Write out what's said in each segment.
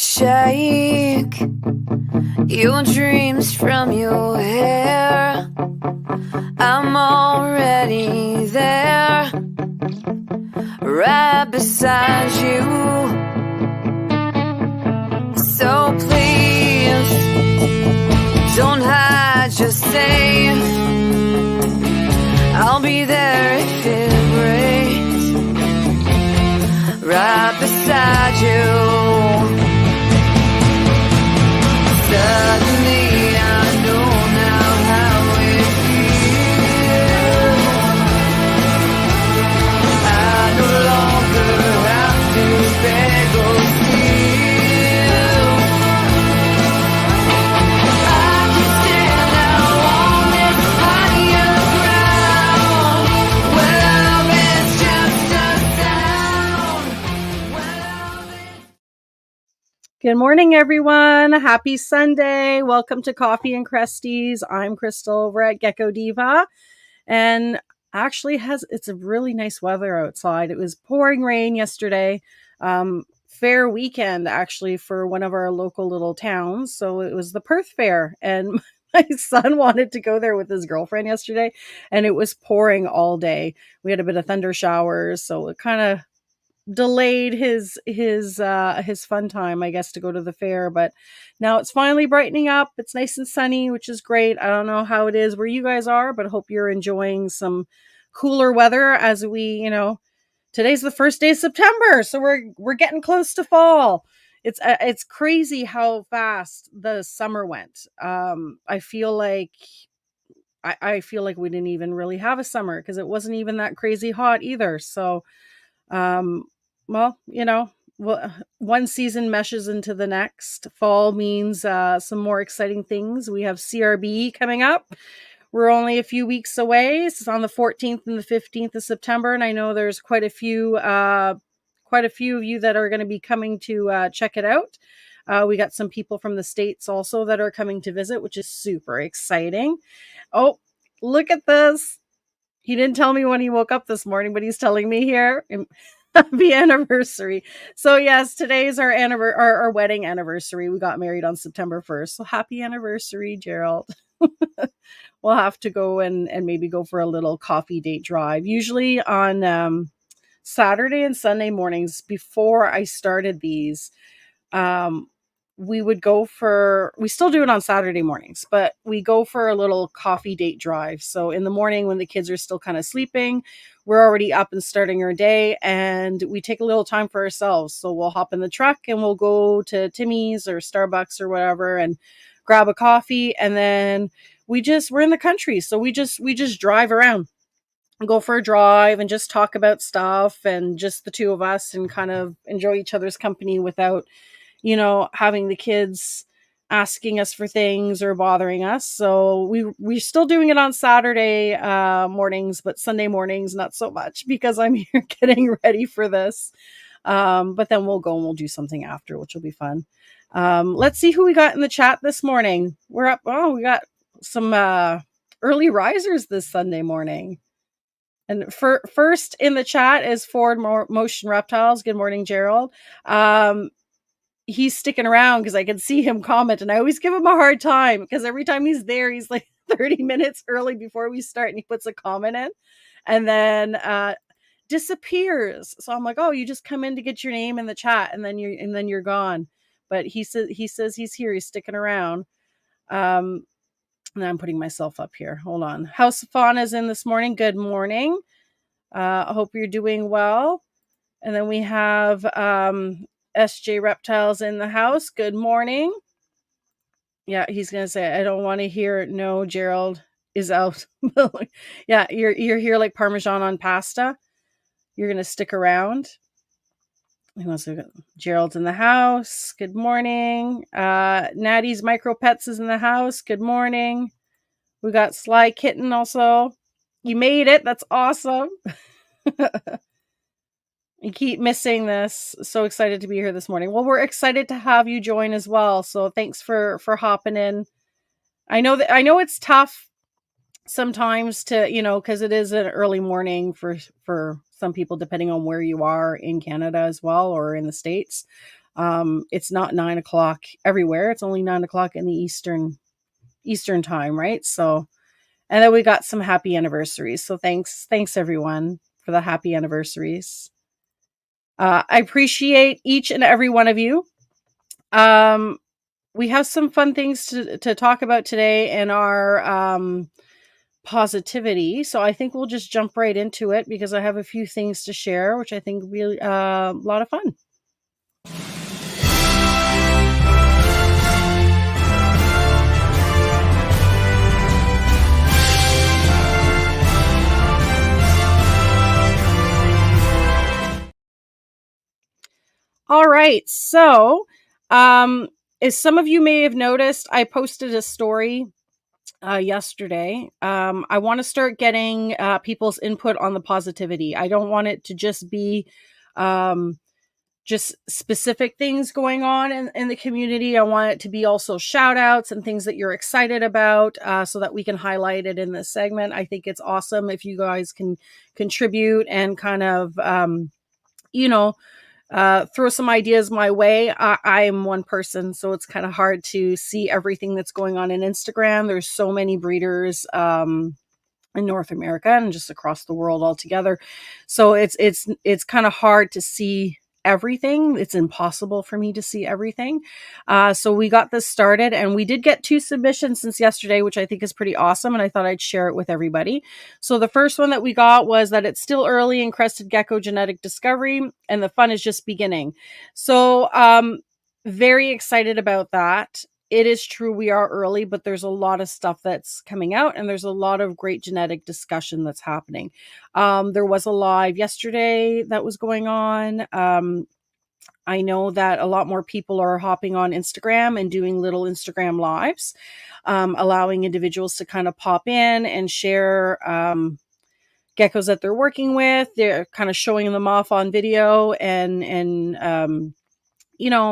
Shake your dreams from your hair. I'm already there, right beside you. So please, don't hide, just say I'll be there if it breaks, right beside you. Suddenly I know now how it feels. I no longer have to beg or steal. I can stand now on this higher ground, where love is just a sound, where love is... Good morning, everyone. Happy Sunday. Welcome to Coffee and Cresties. I'm Crystal over at Gecko Diva. And actually it's a really nice weather outside. It was pouring rain yesterday. Fair weekend, actually, for one of our local little towns. So it was the Perth Fair. And my son wanted to go there with his girlfriend yesterday. And it was pouring all day. We had a bit of thunder showers. So it kind of delayed his fun time, I guess, to go to the fair. But now it's finally brightening up. It's nice and sunny, which is great. I don't know how it is where you guys are, but I hope you're enjoying some cooler weather as today's the first day of September, so we're getting close to fall. It's crazy how fast the summer went. I feel like we didn't even really have a summer because it wasn't even that crazy hot either. So well, one season meshes into the next. Fall means some more exciting things. We have CRB coming up. We're only a few weeks away. It's on the 14th and the 15th of September, and I know there's quite a few of you that are going to be coming to check it out. We got some people from the States also that are coming to visit, which is super exciting. Oh, look at this. He didn't tell me when he woke up this morning, but he's telling me here. Happy anniversary. So yes, today's our wedding anniversary. We got married on September 1st. So happy anniversary, Gerald. We'll have to go and maybe go for a little coffee date drive. Usually on Saturday and Sunday mornings before I started these, we still do it on Saturday mornings, but we go for a little coffee date drive. So in the morning when the kids are still kind of sleeping, we're already up and starting our day, and we take a little time for ourselves. So we'll hop in the truck and we'll go to Timmy's or Starbucks or whatever and grab a coffee. And then we're in the country. So we just drive around, go for a drive and just talk about stuff, and just the two of us, and kind of enjoy each other's company without having the kids asking us for things or bothering us. So we're still doing it on Saturday mornings, but Sunday mornings, not so much, because I'm here getting ready for this. But then we'll go and we'll do something after, which will be fun. Let's see who we got in the chat this morning. We got some early risers this Sunday morning. And first in the chat is Forward Motion Reptiles. Good morning, Gerald. He's sticking around because I can see him comment, and I always give him a hard time because every time he's there, he's like 30 minutes early before we start, and he puts a comment in and then disappears. So I'm like, oh, you just come in to get your name in the chat, and then you're gone. But he says he's here. He's sticking around. And I'm putting myself up here. Hold on. House of Fauna's in this morning. Good morning. I hope you're doing well. And then we have SJ Reptiles in the house. Good morning. Yeah, he's going to say, I don't want to hear it. No, Gerald is out. Yeah, you're here like Parmesan on pasta. You're going to stick around. Gerald's in the house. Good morning. Natty's Micro Pets is in the house. Good morning. We got Sly Kitten also. You made it. That's awesome. You keep missing this. So excited to be here this morning. Well, we're excited to have you join as well. So thanks for hopping in. I know it's tough sometimes to, because it is an early morning for some people, depending on where you are in Canada as well, or in the States. It's not 9 o'clock everywhere. It's only 9 o'clock in the Eastern time, right? So, and then we got some happy anniversaries. So thanks everyone for the happy anniversaries. I appreciate each and every one of you. We have some fun things to talk about today in our positivity. So I think we'll just jump right into it because I have a few things to share, which I think will be a lot of fun. All right. So, as some of you may have noticed, I posted a story yesterday. I want to start getting people's input on the positivity. I don't want it to just be um, just specific things going on in the community. I want it to be also shout outs and things that you're excited about so that we can highlight it in this segment. I think it's awesome if you guys can contribute and kind of, you know, throw some ideas my way. I am one person, so it's kind of hard to see everything that's going on in Instagram. There's so many breeders in North America and just across the world altogether. So it's kind of hard to see everything. It's impossible for me to see everything. So we got this started and we did get 2 submissions since yesterday, which I think is pretty awesome. And I thought I'd share it with everybody. So the first one that we got was that it's still early in Crested Gecko genetic discovery and the fun is just beginning. So very excited about that. It is true we are early, but there's a lot of stuff that's coming out and there's a lot of great genetic discussion that's happening. There was a live yesterday that was going on. I know that a lot more people are hopping on Instagram and doing little Instagram lives, allowing individuals to kind of pop in and share geckos that they're working with. They're kind of showing them off on video and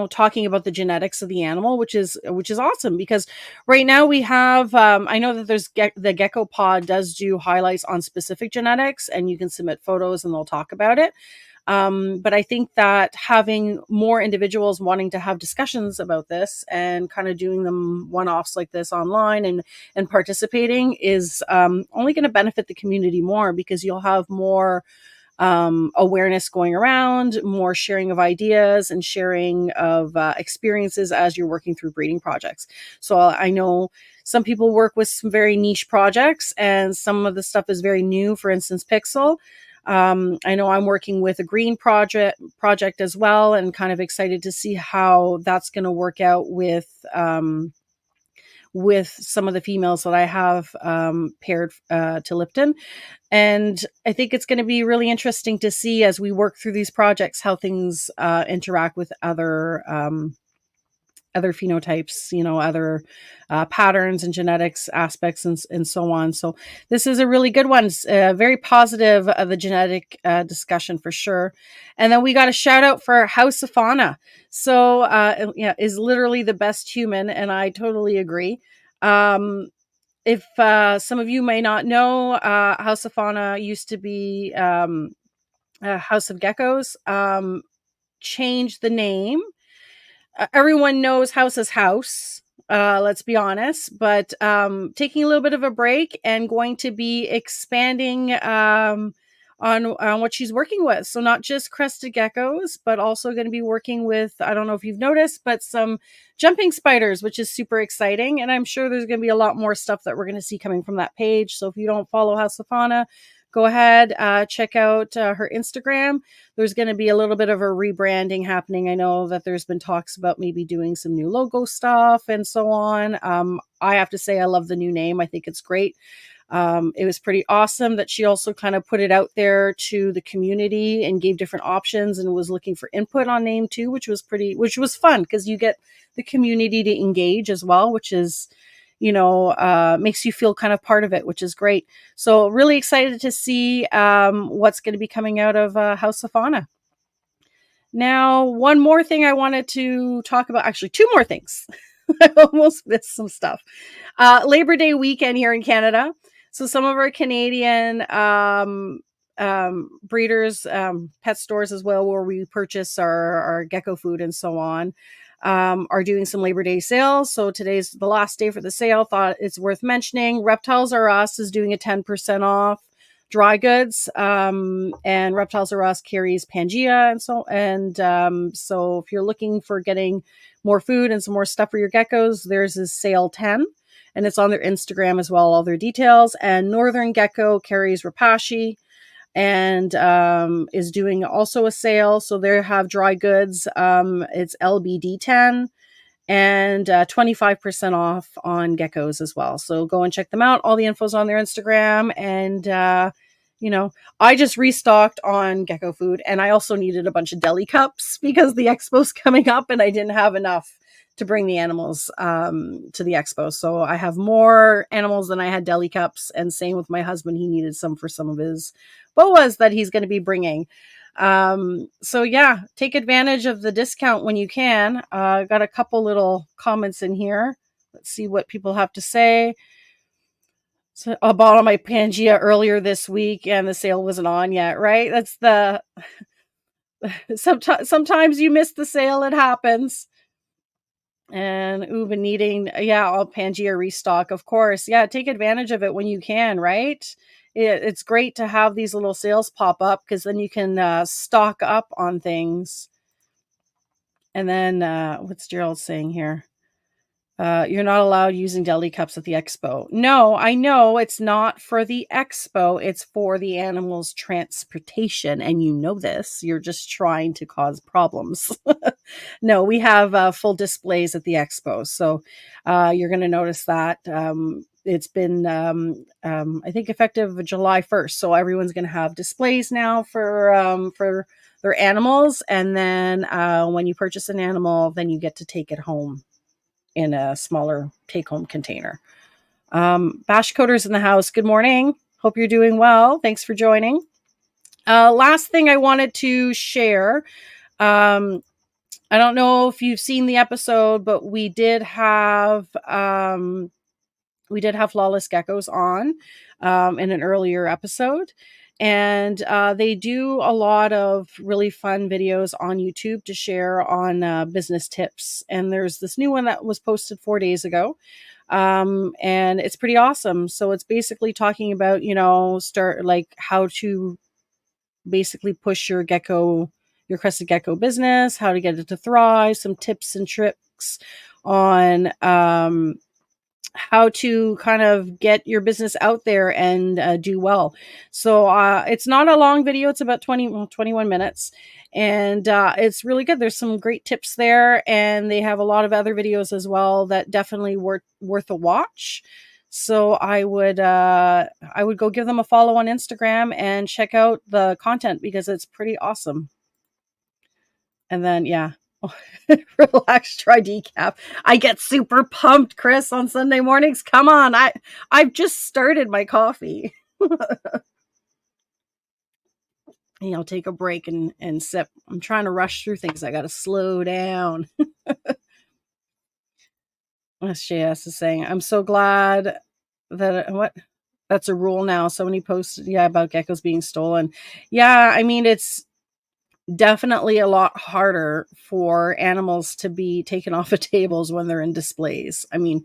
talking about the genetics of the animal, which is awesome because right now we have, I know that there's the Gecko Pod does do highlights on specific genetics and you can submit photos and they'll talk about it. But I think that having more individuals wanting to have discussions about this and kind of doing them one-offs like this online and participating is only going to benefit the community more because you'll have more awareness going around, more sharing of ideas and sharing of experiences as you're working through breeding projects. So I know some people work with some very niche projects and some of the stuff is very new, for instance, Pixel. I know I'm working with a green project as well and kind of excited to see how that's going to work out with some of the females that I have paired to Lipton. And I think it's going to be really interesting to see as we work through these projects how things interact with other phenotypes, other patterns and genetics aspects and so on. So this is a really good one. Very positive the genetic discussion for sure. And then we got a shout out for House of Fauna. So is literally the best human. And I totally agree. If some of you may not know, House of Fauna used to be House of Geckos, changed the name. Everyone knows House is House, let's be honest, but taking a little bit of a break and going to be expanding on what she's working with. So not just Crested Geckos, but also going to be working with, I don't know if you've noticed, but some jumping spiders, which is super exciting. And I'm sure there's going to be a lot more stuff that we're going to see coming from that page. So if you don't follow House of Fauna, go ahead, check out her Instagram. There's going to be a little bit of a rebranding happening. I know that there's been talks about maybe doing some new logo stuff and so on. I have to say I love the new name. I think it's great. It was pretty awesome that she also kind of put it out there to the community and gave different options and was looking for input on name too, which was fun because you get the community to engage as well, which is, makes you feel kind of part of it, which is great. So really excited to see what's going to be coming out of House of Fauna. Now, one more thing I wanted to talk about, actually 2 more things. I almost missed some stuff. Labor Day weekend here in Canada. So some of our Canadian breeders, pet stores as well, where we purchase our gecko food and so on, are doing some Labor Day sales. So today's the last day for the sale. Thought it's worth mentioning. Reptiles R Us is doing a 10% off dry goods, and Reptiles R Us carries Pangea so if you're looking for getting more food and some more stuff for your geckos, there's a sale 10, and it's on their Instagram as well, all their details. And Northern Gecko carries Rapashi and is doing also a sale. So they have dry goods. It's LBD 10 and 25% off on geckos as well. So go and check them out. All the info's on their Instagram. And, I just restocked on gecko food, and I also needed a bunch of deli cups because the expo's coming up and I didn't have enough to bring the animals to the expo. So I have more animals than I had deli cups, and same with my husband. He needed some for some of his boas that he's going to be bringing. So yeah, take advantage of the discount when you can. Got a couple little comments in here. Let's see what people have to say. So I bought on my Pangea earlier this week and the sale wasn't on yet, right? That's the sometimes you miss the sale, it happens. And been needing, all Pangea restock, of course. Yeah, take advantage of it when you can, right? It's great to have these little sales pop up because then you can stock up on things. And then what's Gerald saying here? You're not allowed using deli cups at the expo. No, I know it's not for the expo. It's for the animals' transportation. And you know this. You're just trying to cause problems. No, we have full displays at the expo. So you're going to notice that. It's been, I think, effective July 1st. So everyone's going to have displays now for their animals. And then when you purchase an animal, then you get to take it home in a smaller take-home container. Bash Coder's in the house. Good morning. Hope you're doing well. Thanks for joining. Last thing I wanted to share. I don't know if you've seen the episode, but we did have Flawless Geckos on in an earlier episode. And they do a lot of really fun videos on YouTube to share on business tips. And there's this new one that was posted 4 days ago. And it's pretty awesome. So it's basically talking about, how to basically push your crested gecko business, how to get it to thrive, some tips and tricks on how to kind of get your business out there and do well. So it's not a long video. It's about 21 minutes. And it's really good. There's some great tips there. And they have a lot of other videos as well that definitely worth a watch. So I would go give them a follow on Instagram and check out the content because it's pretty awesome. And then, relax, try decaf. I get super pumped, Chris, on Sunday mornings. Come on. I've just started my coffee. I'll take a break and sip. I'm trying to rush through things. I got to slow down. SJS is saying, I'm so glad that that's a rule now. Somebody posted, about geckos being stolen. Yeah, I mean, it's definitely a lot harder for animals to be taken off of tables when they're in displays. I mean,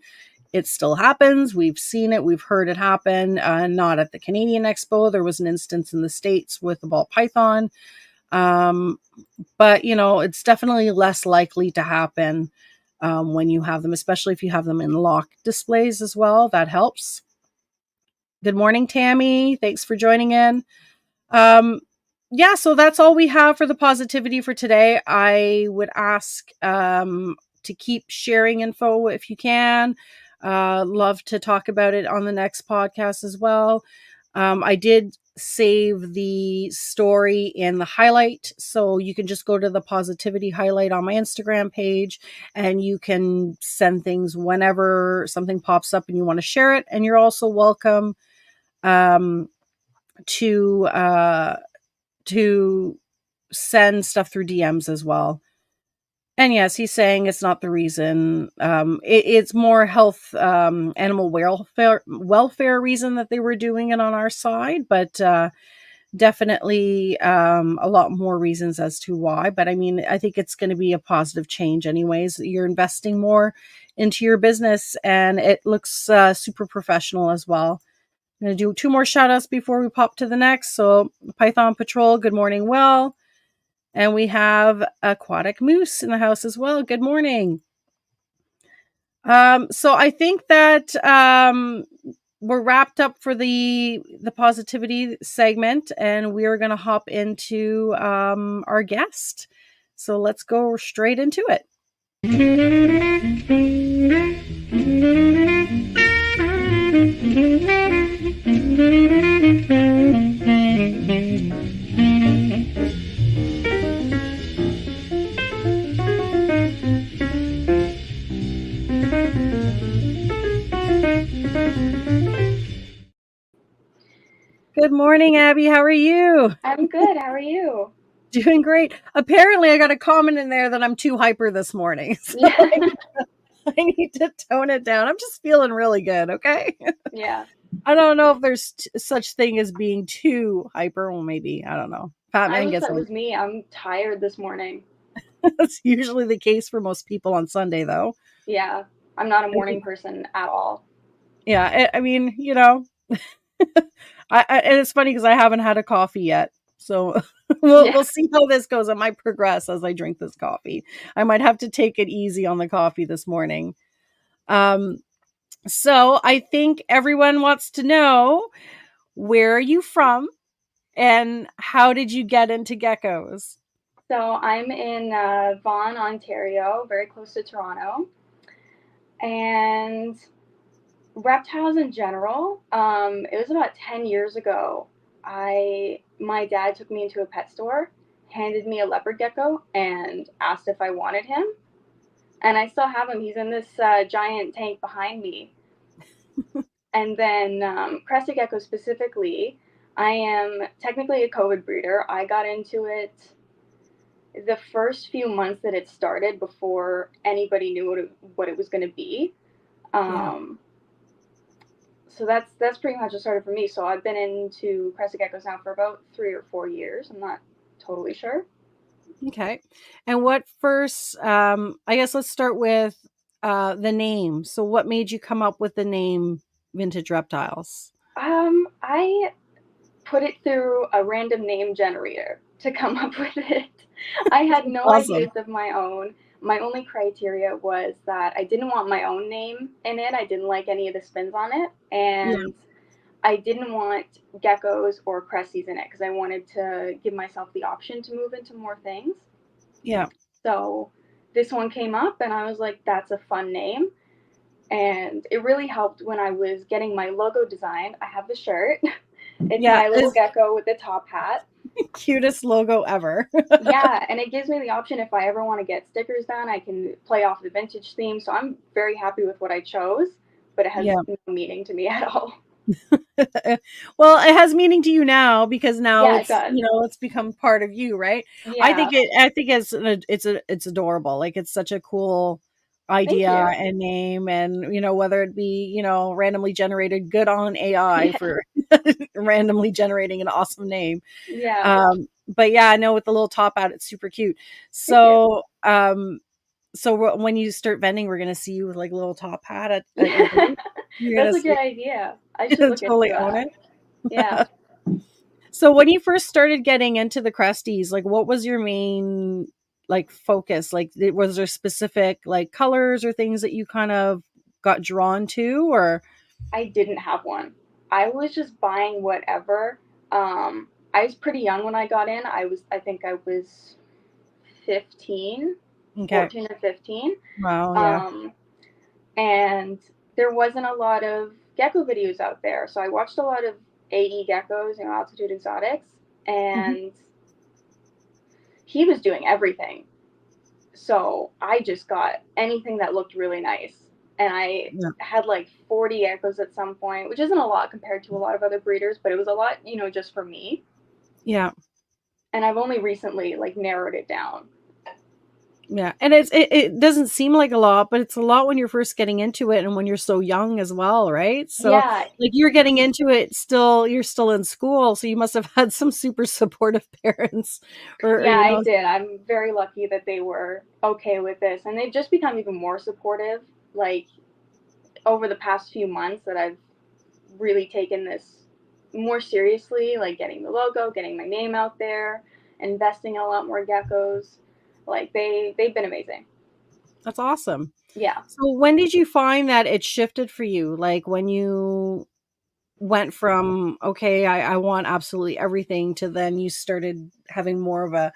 it still happens. We've seen it. We've heard it happen. Not at the Canadian Expo. There was an instance in the States with the ball python. But, it's definitely less likely to happen when you have them, especially if you have them in lock displays as well. That helps. Good morning, Tammy. Thanks for joining in. So that's all we have for the positivity for today. I would ask to keep sharing info if you can. Love to talk about it on the next podcast as well. I did save the story in the highlight, so you can just go to the positivity highlight on my Instagram page and you can send things whenever something pops up and you want to share it. And you're also welcome to send stuff through DMs as well. And yes, he's saying it's not the reason. It's more health, animal welfare reason that they were doing it on our side. But definitely a lot more reasons as to why. But I mean, I think it's going to be a positive change, anyways. You're investing more into your business, and it looks super professional as well. I'm going to do two more shout outs before we pop to the next. So, Python Patrol, good morning, Will. And we have Aquatic Moose in the house as well. Good morning. So I think that we're wrapped up for the positivity segment, and we're going to hop into our guest. So let's go straight into it. Good morning, Abby. How are you? I'm good. How are you? Doing great. Apparently, I got a comment in there that I'm too hyper this morning. So Yeah. I need to tone it down. I'm just feeling really good, okay? Yeah. I don't know if there's such thing as being too hyper. Well, maybe. I don't know. Pat I wish Mangus, that was me. I'm tired this morning. that's usually the case for most people on Sunday, though. Yeah. I'm not a morning person at all. Yeah, I mean, and it's funny because I haven't had a coffee yet, so Yeah. we'll see how this goes. I might progress as I drink this coffee. I might have to take it easy on the coffee this morning. Um, so I think everyone wants to know, where are you from, and how did you get into geckos? So I'm in Vaughan, Ontario, very close to Toronto. And reptiles in general, it was about 10 years ago. My dad took me into a pet store, handed me a leopard gecko, and asked if I wanted him. And I still have him. He's in this giant tank behind me. And then Crested Geckos specifically, I am technically a COVID breeder. I got into it the first few months that it started before anybody knew what it was going to be. Yeah. So that's pretty much what started for me. So I've been into Crested Geckos now for about 3 or 4 years. I'm not totally sure. Okay. And what first, I guess let's start with the name. So what made you come up with the name Vintage Reptiles? I put it through a random name generator to come up with it. I had no Awesome. ideas of my own. My only criteria was that I didn't want my own name in it. I didn't like any of the spins on it. Yeah. And I didn't want geckos or cresties in it because I wanted to give myself the option to move into more things. Yeah. So this one came up and I was like, that's a fun name. And it really helped when I was getting my logo designed. I have the shirt. It's Yeah. my little It's gecko with the top hat. the cutest logo ever. Yeah, and it gives me the option if I ever want to get stickers done, I can play off the vintage theme. So I'm very happy with what I chose, but it has Yeah. no meaning to me at all. Well, it has meaning to you now because now Yeah, it it's, does. it's become part of you, right? Yeah, I think it's adorable. Like, it's such a cool thank idea you. and name, and whether it be, randomly generated, good on AI Yeah, for randomly generating an awesome name. yeah, But yeah, I know, with the little top out, it's super cute. thank you. So, when you start vending, we're gonna see you with like a little top hat at your Yeah, booth. You're that's gonna a good say, idea. I should look into totally own that. it. Yeah. So when you first started getting into the Cresties, like, what was your main like focus? Like, was there specific like colors or things that you kind of got drawn to, or I didn't have one. I was just buying whatever. I was pretty young when I got in. I think I was 15, okay? 14 or 15. Wow, yeah. Um, and there wasn't a lot of gecko videos out there. So I watched a lot of AE geckos, altitude exotics, Mhm. and he was doing everything. So I just got anything that looked really nice. And I Yeah, had like 40 geckos at some point, which isn't a lot compared to a lot of other breeders, but it was a lot, just for me. yeah, And I've only recently like narrowed it down. Yeah, and it doesn't seem like a lot, but it's a lot when you're first getting into it and when you're so young as well, right? So, Yeah, like, you're getting into it still you're still in school, so you must have had some super supportive parents or, yeah, you I know. did. I'm very lucky that they were okay with this, and they've just become even more supportive. Like over the past few months, that I've really taken this more seriously, like getting the logo, getting my name out there, investing in a lot more geckos. Like they've been amazing. That's awesome. Yeah. So, when did you find that it shifted for you? Like, when you went from, "Okay, I want absolutely everything," to then you started having more of a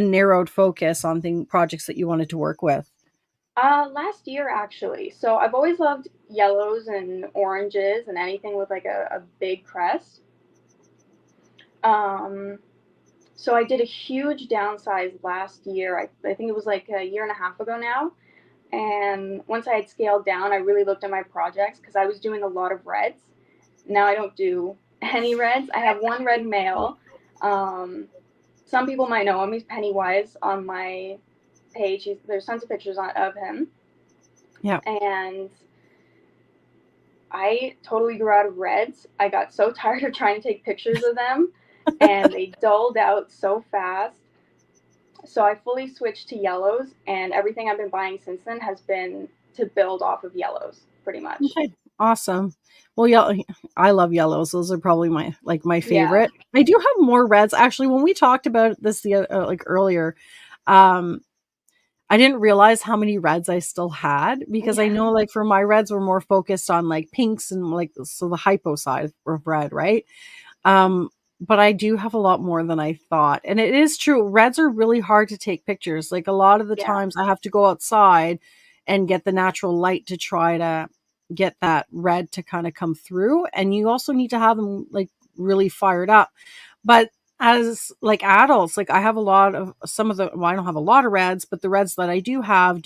narrowed focus on projects that you wanted to work with? Last year actually. So I've always loved yellows and oranges and anything with like a big crest. Um, so I did a huge downsize last year. I think it was like a year and a half ago now. And once I had scaled down, I really looked at my projects because I was doing a lot of reds. Now I don't do any reds. I have one red male. Um, some people might know him. He's Pennywise on my page. There's tons of pictures of him. Yeah. And I totally grew out of reds. I got so tired of trying to take pictures of them, and they dulled out so fast. So I fully switched to yellows, and everything I've been buying since then has been to build off of yellows, pretty much. Okay, awesome. Well, yeah, I love yellows. Those are probably my Yeah, favorite. I do have more reds. Actually, when we talked about this like earlier, um, I didn't realize how many reds I still had because I yeah, know like for my reds were more focused on like pinks and like so the hypo side of red, right? Um, but I do have a lot more than I thought. And it is true. Reds are really hard to take pictures. Like a lot of the yeah, times I have to go outside and get the natural light to try to get that red to kind of come through. And you also need to have them like really fired up. But as like adults, like I have a lot of some of the, well, I don't have a lot of reds, but the reds that I do have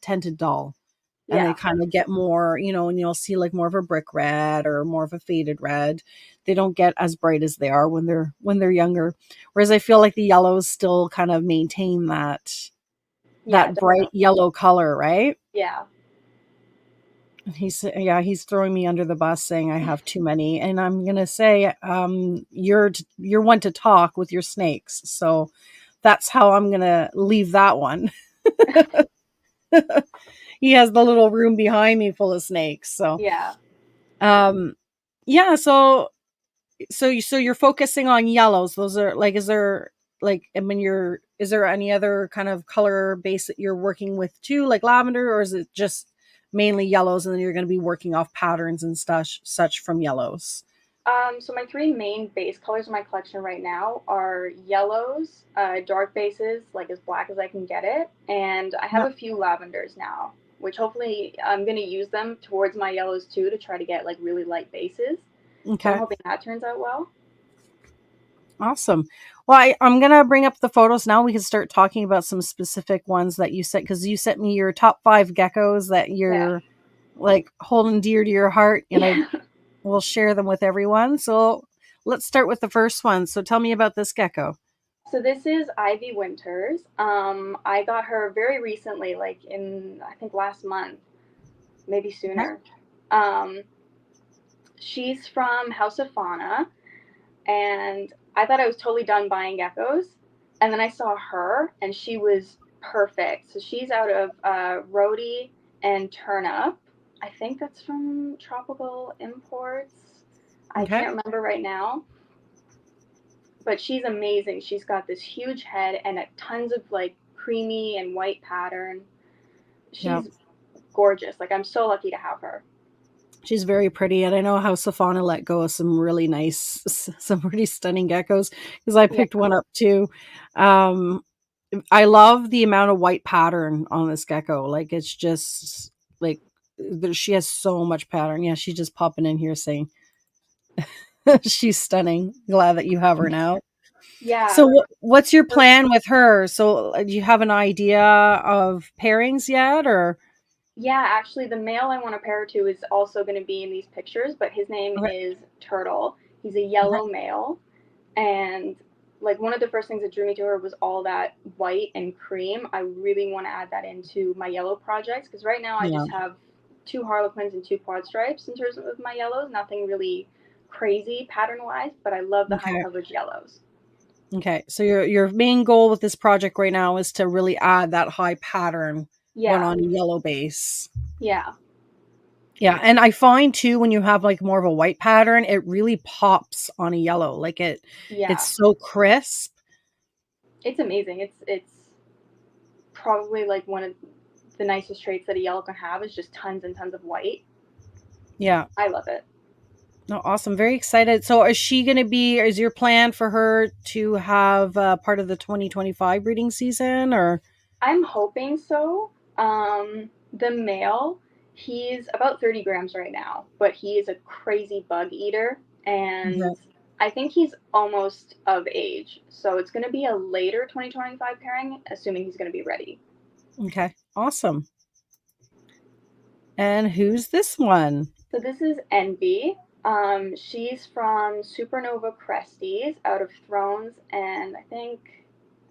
tend to dull and they yeah, kind of get more, and you'll see like more of a brick red or more of a faded red. They don't get as bright as they are when they're younger. Whereas I feel like the yellows still kind of maintain yeah, that bright definitely. yellow color, right? Yeah, And he's throwing me under the bus saying I have too many, and I'm gonna say you're one to talk with your snakes, so that's how I'm gonna leave that one. He has the little room behind me full of snakes, so yeah. um yeah, so you're focusing on yellows. Those are like, is there like, I mean, is there any other kind of color base that you're working with too, like lavender, or is it just mainly yellows and then you're going to be working off patterns and such from yellows? So my three main base colors in my collection right now are yellows, dark bases, like as black as I can get it, and I have Yeah. a few lavenders now, which hopefully I'm gonna use them towards my yellows too to try to get like really light bases. So I'm Okay. hoping that turns out well. Awesome. Well, I'm going to bring up the photos now. We can start talking about some specific ones that you sent, because you sent me your top 5 geckos that Yeah. you're like holding dear to your heart, and I Yeah. will share them with everyone. So let's start with the first one. So tell me about this gecko. So this is Ivy Winters. I got her very recently, like in I think last month, maybe Okay. sooner. Um, she's from House of Fauna, and I thought I was totally done buying geckos. And then I saw her, and she was perfect. So she's out of Rhodey and Turnip. I think that's from Tropical Imports. I Okay. can't remember right now, but she's amazing. She's got this huge head and tons of like creamy and white pattern. Yeah. She's gorgeous. Like I'm so lucky to have her. She's very pretty. And I know how Safana let go of some really nice, some pretty stunning geckos, because I Yeah, picked one up too. Um, I love the amount of white pattern on this gecko. Like it's just like she has so much pattern. Yeah, she's just popping in here saying she's stunning. Glad that you have her now. yeah. So what's your Her, plan with her? So do you have an idea of pairings yet, or? yeah, actually, the male I want to pair her to is also going to be in these pictures, but his name Okay. is Turtle. He's a Okay. yellow male, and like one of the first things that drew me to her was all that white and cream. I really want to add that into my yellow projects because right now I Yeah. just have two harlequins and two quad stripes in terms of my yellows. Nothing really crazy pattern wise, but I love the high Okay. coverage yellows. Okay. So your main goal with this project right now is to really add that high pattern, but Yeah, on a yellow base. yeah, Yeah, and I find too when you have like more of a white pattern, it really pops on a yellow. Like it's yeah. so crisp. It's amazing. It's probably like one of the nicest traits that a yellow can have is just tons and tons of white. Yeah. I love it. No, awesome. Very excited. So is she going to be, is your plan for her to have part of the 2025 breeding season or? I'm hoping so. The male, he's about 30 grams right now, but he is a crazy bug eater, and Okay. I think he's almost of age. So it's going to be a later 2025 pairing, assuming he's going to be ready. Okay. Awesome. And who's this one? So this is Envy. She's from Supernova Cresties out of Thrones, and I think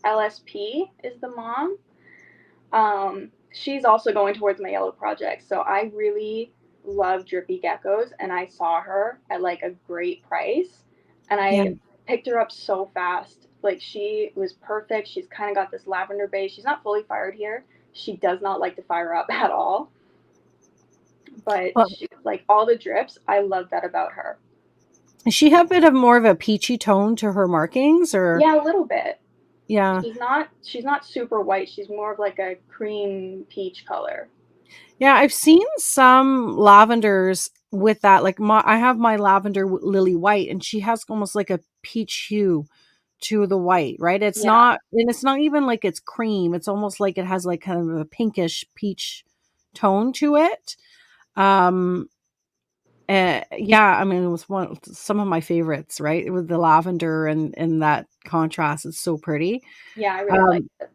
LSP is the mom. She's also going towards my yellow project. So I really love drippy geckos, and I saw her at like a great price, and Yeah. I picked her up so fast. Like she was perfect. She's kind of got this lavender base. She's not fully fired here. She does not like to fire up at all, but Well, she, like all the drips, I love that about her. does she have a bit of more of a peachy tone to her markings or? Yeah, a little bit. Yeah. She's not super white. She's more of like a cream peach color. Yeah, I've seen some lavenders with that. Like I have my lavender lily white, and she has almost like a peach hue to the white, right? It's Yeah, not, and it's not even like it's cream. It's almost like it has like kind of a pinkish peach tone to it. Um, yeah, I mean, it was some of my favorites, right? With the lavender and that contrast, it's so pretty. yeah, I really like Um, it.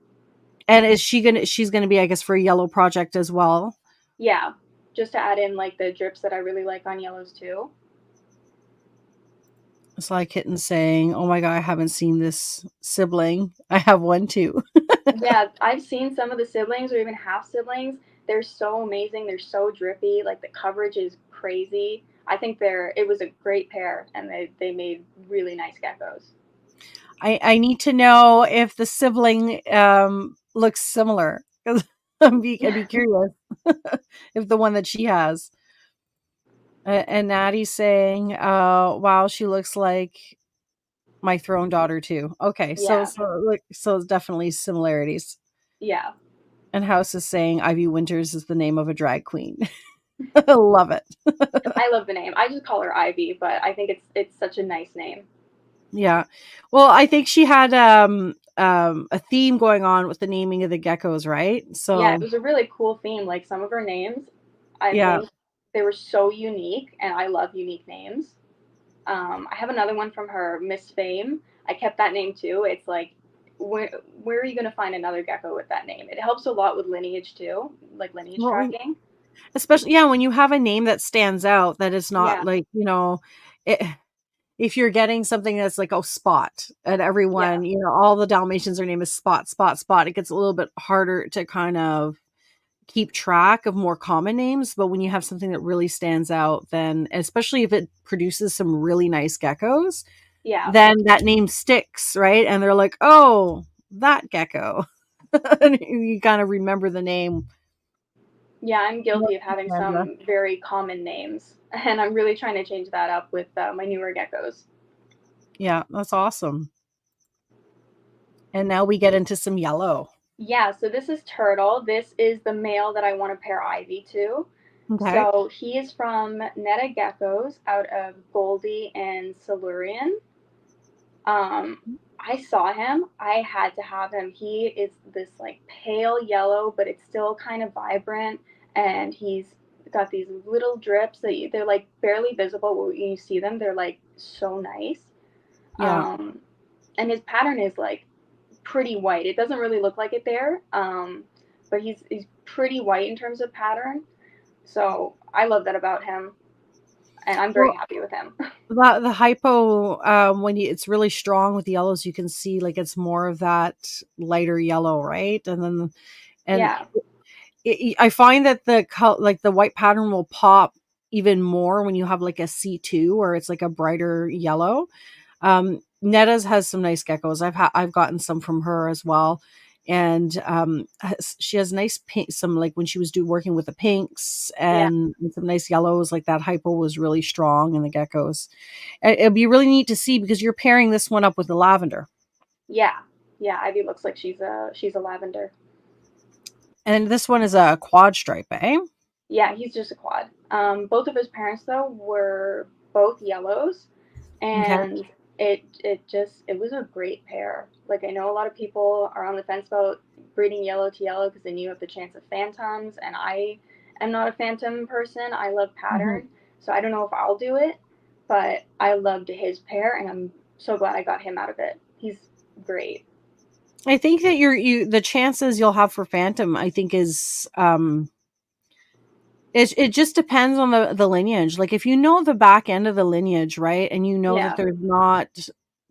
and she's gonna be, I guess, for a yellow project as well. Yeah, just to add in like the drips that I really like on yellows too. It's like Kitten saying, "Oh my god, I haven't seen this sibling. I have one too." Yeah, I've seen some of the siblings or even half siblings. They're so amazing. They're so drippy. Like the coverage is crazy. I think it was a great pair, and they made really nice geckos. I need to know if the sibling looks similar. 'Cause I'd be curious if the one that she has. And Natty's saying, wow, she looks like my throne daughter too." Okay, Yeah, so it's definitely similarities. yeah. And House is saying Ivy Winters is the name of a drag queen. I love it. I love the name. I just call her Ivy, but I think it's such a nice name. Yeah. Well, I think she had a theme going on with the naming of the geckos, right? Yeah, it So was a really cool theme. Like some of her names, I yeah. think they were so unique, and I love unique names. I have another one from her, Miss Fame. I kept that name too. It's like, where where are you gonna find another gecko with that name? It helps a lot with lineage too, like lineage Well, tracking. especially yeah, when you have a name that stands out that is not Yeah, like, it, if you're getting something that's like, oh, Spot, and yeah, everyone, all the Dalmatians, their name is Spot, Spot, Spot, it gets a little bit harder to kind of keep track of more common names. But when you have something that really stands out, then especially if it produces some really nice geckos, yeah, then that name sticks, right? And they're like, oh, that gecko. And you kind of remember the name. yeah. I'm guilty of having And, some very common names, and I'm really trying to change that up with my newer geckos. yeah, that's awesome. And now we get into some yellow. Yeah, so this is Turtle. This is the male that I want to pair Ivy to. Okay. So he is from Netta Geckos out of Goldie and Silurian. Um, I saw him. I had to have him. He is this like pale yellow, but it's still kind of vibrant, and he's got these little drips that they're like barely visible, but when you see them, they're like so nice. Yeah. Um, and his pattern is like pretty white. It doesn't really look like it there, but he's pretty white in terms of pattern. So I love that about him. and I'm very Well, happy with him. the hypo, when it's really strong with the yellows, you can see like it's more of that lighter yellow, right? And Yeah, I find that like the white pattern will pop even more when you have like a C2 or it's like a brighter yellow. Netta's has some nice geckos. I've gotten some from her as well. And she has nice pink, some like when she was working with the pinks yeah, and some nice yellows, like that hypo was really strong in the geckos. It'd be really neat to see because you're pairing this one up with the lavender. yeah, yeah. Ivy looks like she's a lavender. And this one is a quad stripe, eh? Yeah, he's just a quad. Both of his parents though were both yellows, Okay. and it was a great pair. Like I know a lot of people are on the fence about breeding yellow to yellow because then you have the chance of phantoms, and I am not a phantom person. I love Mhm. pattern, so I don't know if I'll do it, but I loved his pair, and I'm so glad I got him out of it. He's great. I think that the chances you'll have for phantom, I think is it just depends on the lineage. Like if you know the back end of the lineage, right, and you know that Yeah, there's not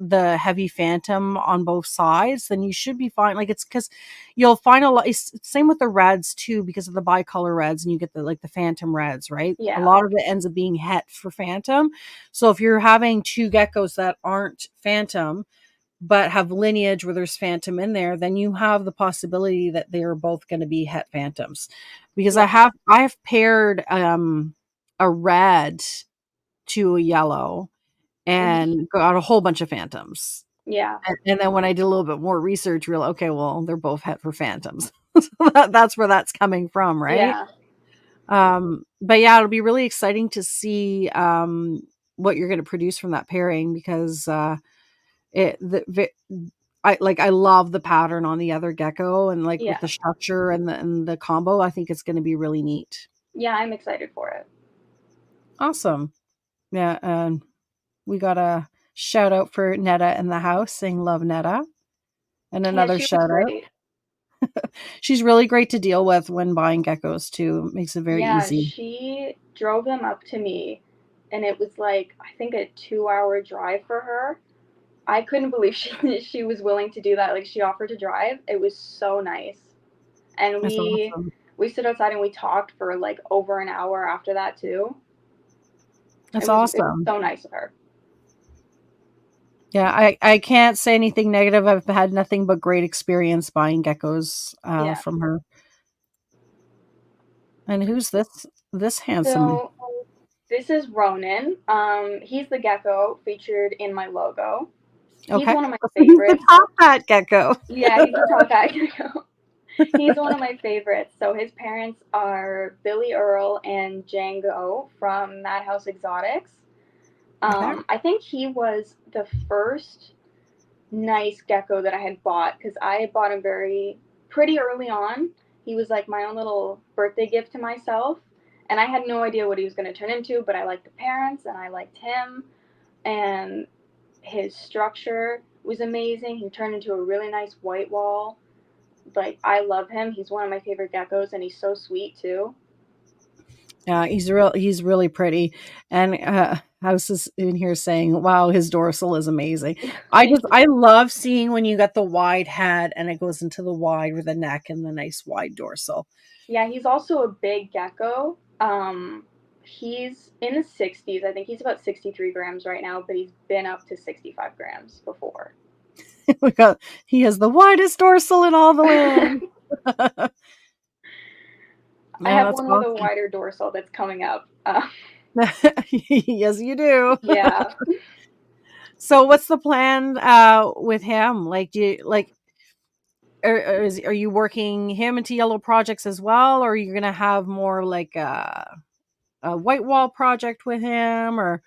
the heavy phantom on both sides, then you should be fine. Like it's because you'll find a lot. Same with the reds too, because of the bicolor reds, and you get the phantom reds, right? A yeah, lot of it ends up being het for phantom. So if you're having two geckos that aren't phantom but have lineage where there's phantom in there, then you have the possibility that they are both going to be het phantoms. Because yeah, I've paired a red to a yellow mhm, and got a whole bunch of phantoms. yeah, And then when I did a little bit more research, real okay, well, they're both het for phantoms. So that's where that's coming from, right? yeah, But yeah, it'll be really exciting to see what you're going to produce from that pairing because it the I love the pattern on the other gecko and like with yeah, the structure and the combo. I think it's going to be really neat. yeah. I'm excited for it. Awesome. Yeah, and we got a shout out for Netta in the house saying love Netta. And Yeah, another she was shout out. great. She's really great to deal with when buying geckos too. Makes it very Yeah, easy. she drove them up to me, and it was like I think a 2 hour drive for her. I couldn't believe she was willing to do that. Like she offered to drive. It was so nice, and That's awesome. we stood outside and we talked for like over an hour after that too. That's It was awesome. so nice of her. Yeah, I can't say anything negative. I've had nothing but great experience buying geckos Yeah. from her. And who's this handsome? So this is Ronan. He's the gecko featured in my logo. He's Okay. one of my He's the favorites. top hat gecko. Yeah, he's a top hat gecko. He's one of my favorites. So his parents are Billy Earl and Django from Madhouse Exotics. Okay. I think he was the first nice gecko that I had bought because I had bought him pretty early on. He was like my own little birthday gift to myself, and I had no idea what he was going to turn into. But I liked the parents and I liked him, and his structure was amazing. He turned into a really nice white wall. Like I love him. He's one of my favorite geckos, and he's so sweet too. Yeah, he's really pretty. And House is in here saying, wow, his dorsal is amazing. Thank you. I love seeing when you got the wide head and it goes into the wide with the neck and the nice wide dorsal. Yeah, he's also a big gecko. He's in the 60s. I think he's about 63 grams right now, but he's been up to 65 grams before. He has the widest dorsal in all the I land. Yeah, have that's one with a awesome. wider dorsal that's coming up. Yes, you do. Yeah. So what's the plan with him? Like do you like are you working him into yellow projects as well, or are you gonna have more like a white wall project with him, or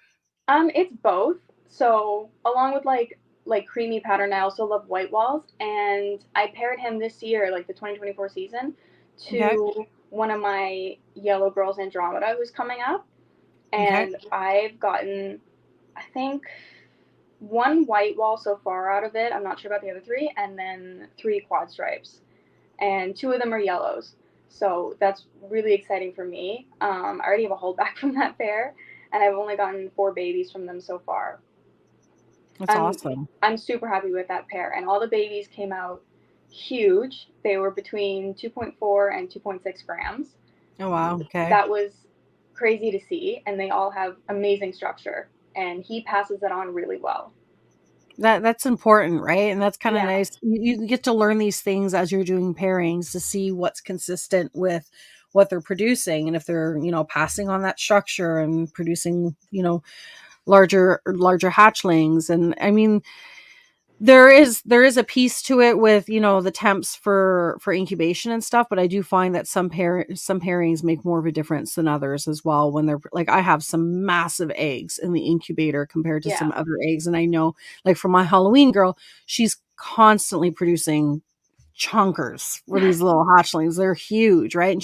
It's both. So along with like creamy pattern, I also love white walls, and I paired him this year, like the 2024 season, okay, to one of my yellow girls Andromeda who's coming up, okay, and I've gotten I think one white wall so far out of it. I'm not sure about the other three, and then three quad stripes, and two of them are yellows. So that's really exciting for me. I already have a holdback from that pair, and I've only gotten 4 babies from them so far. That's I'm awesome. I'm super happy with that pair, and all the babies came out huge. They were between 2.4 and 2.6 grams. Oh, wow. Okay. That was crazy to see, and they all have amazing structure, and he passes it on really well. That's important, right? And that's kind of Yeah, nice. You get to learn these things as you're doing pairings to see what's consistent with what they're producing, and if they're, passing on that structure and producing, larger hatchlings. And I mean, there is a piece to it with, the temps for incubation and stuff, but I do find that some pairings make more of a difference than others as well. When they're like, I have some massive eggs in the incubator compared to yeah, some other eggs, and I know, like, for my Halloween girl, she's constantly producing chunkers for these little hatchlings. They're huge, right? And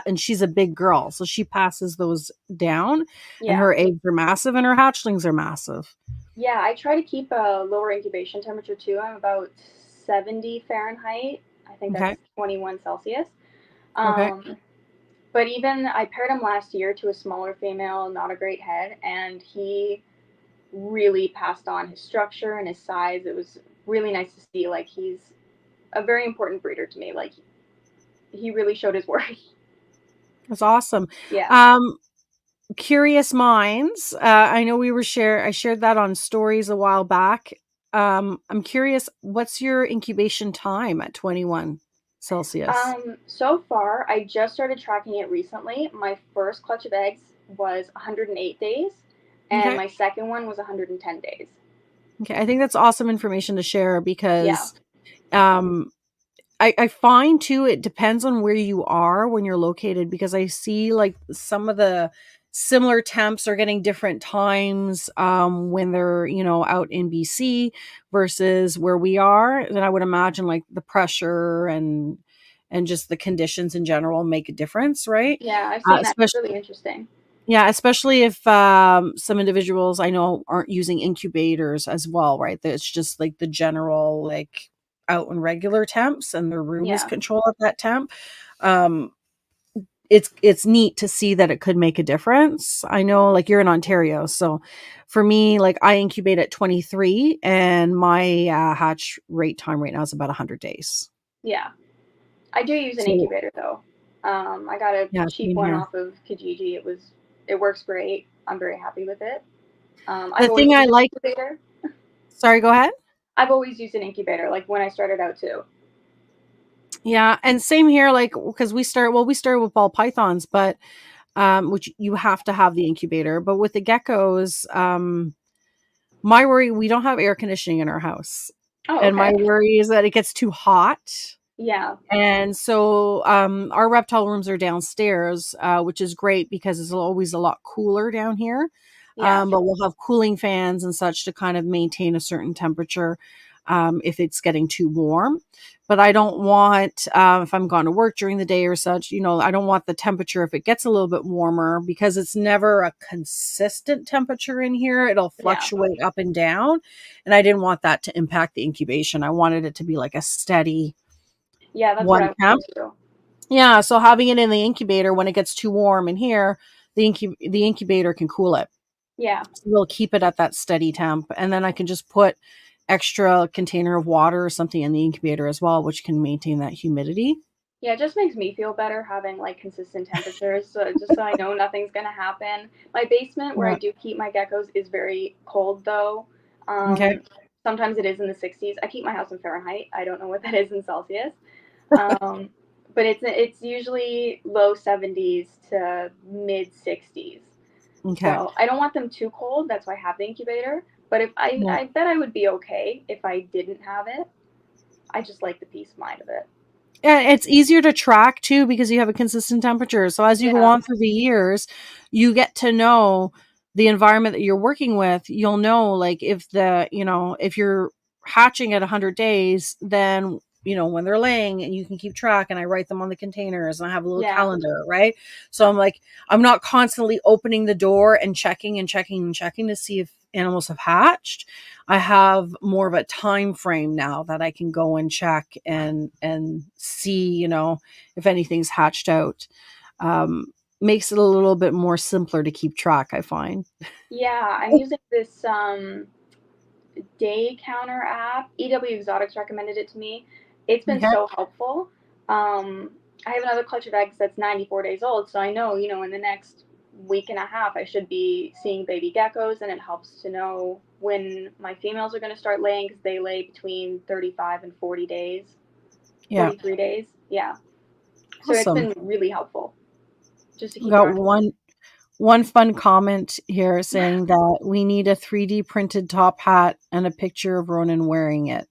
and she's a big girl, so she passes those down, and yeah. her eggs are massive and her hatchlings are massive. Yeah, I try to keep a lower incubation temperature too. I'm about 70 Fahrenheit. I think Okay. that's 21 Celsius. Okay. Um, but even I paired him last year to a smaller female, not a great head, and he really passed on his structure and his size. It was really nice to see. Like, he's a very important breeder to me. Like, he really showed his worth. That's awesome. Yeah. Um, Curious Minds. I know I shared that on stories a while back. I'm curious, what's your incubation time at 21 Celsius? So far, I just started tracking it recently. My first clutch of eggs was 108 days, and Okay. my second one was 110 days. Okay. I think that's awesome information to share Yeah, because um I find too it depends on where you are when you're located, because I see like some of the similar temps are getting different times when they're, out in BC versus where we are. And I would imagine like the pressure and just the conditions in general make a difference, right? yeah, I've seen that. It's Especially really interesting. Yeah, especially if some individuals I know aren't using incubators as well, right? That it's just like the general, like, out in regular temps, and their room is Yeah, controlled at that temp. Um, it's neat to see that it could make a difference. I know, like, you're in Ontario, so for me, like, I incubate at 23, and my hatch rate time right now is about 100 days. yeah. I do use an So incubator though. I got a yeah, cheap same one here. off of Kijiji. It works great. I'm very happy with it. The I've always thing I used an like. incubator. Sorry, go ahead. I've always used an incubator, like when I started out too. Yeah, and same here, like, because we started with ball pythons, but which you have to have the incubator. But with the geckos, my worry, we don't have air conditioning in our house. Oh, And my okay. worry is that it gets too hot. Yeah, And so our reptile rooms are downstairs, which is great because it's always a lot cooler down here. yeah, But we'll have cooling fans and such to kind of maintain a certain temperature if it's getting too warm. But I don't want, if I'm going to work during the day or such, I don't want the temperature if it gets a little bit warmer, because it's never a consistent temperature in here. It'll yeah, fluctuate up and down. And I didn't want that to impact the incubation. I wanted it to be like a steady yeah. That's what one I temp. want to. Yeah, so having it in the incubator when it gets too warm in here, the incubator can cool it. Yeah, So we'll keep it at that steady temp, and then I can just put extra container of water or something in the incubator as well, which can maintain that humidity. yeah. It just makes me feel better having like consistent temperatures, so just so I know nothing's gonna happen. My basement, where I Yeah. do keep my geckos, is very cold though. Okay. Um, Sometimes it is in the 60s. I keep my house in Fahrenheit. I don't know what that is in Celsius. Um, but it's usually low 70s to mid 60s. Okay. So I don't want them too cold. That's why I have the incubator. But if Yeah. I bet I would be okay if I didn't have it. I just like the peace of mind of it. And it's easier to track too because you have a consistent temperature. So as you go Yeah, on through the years, you get to know the environment that you're working with. You'll know, like, if you're hatching at 100 days, then when they're laying, and you can keep track, and I write them on the containers, and I have a little yeah, calendar, right? So I'm not constantly opening the door and checking and checking and checking to see if animals have hatched. I have more of a time frame now that I can go and check and see, if anything's hatched out. Um, makes it a little bit more simpler to keep track, I find. Yeah, I'm using this day counter app. EW Exotics recommended it to me. It's been Okay. so helpful. I have another clutch of eggs that's 94 days old, so I know, in the next week and a half, I should be seeing baby geckos, and it helps to know when my females are going to start laying because they lay between 35 and 40 days, Yeah. 43 days. Yeah. So it's Awesome. been really helpful just to We keep got track. one fun comment here saying that we need a 3D printed top hat and a picture of Ronan wearing it.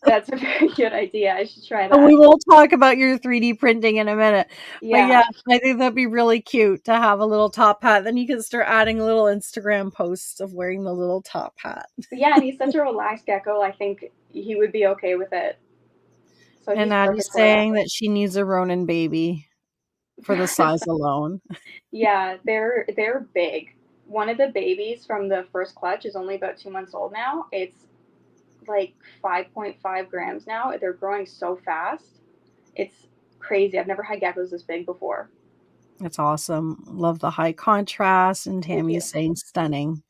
That's a very good idea. I should try And that. we will talk about your 3D printing in a minute. But Yeah. yeah, I think that'd be really cute to have a little top hat. Then you can start adding little Instagram posts of wearing the little top hat. Yeah, and he's such a relaxed gecko. I think he would be okay with it. So And he's Addie's perfect for that. saying that she needs a Ronan baby for the size alone. Yeah, they're big. One of the babies from the first clutch is only about 2 months old now. It's like 5.5 grams now. They're growing so fast. It's crazy. I've never had geckos this big before. That's awesome. Love the high contrast. And Thank Tammy you. is saying stunning.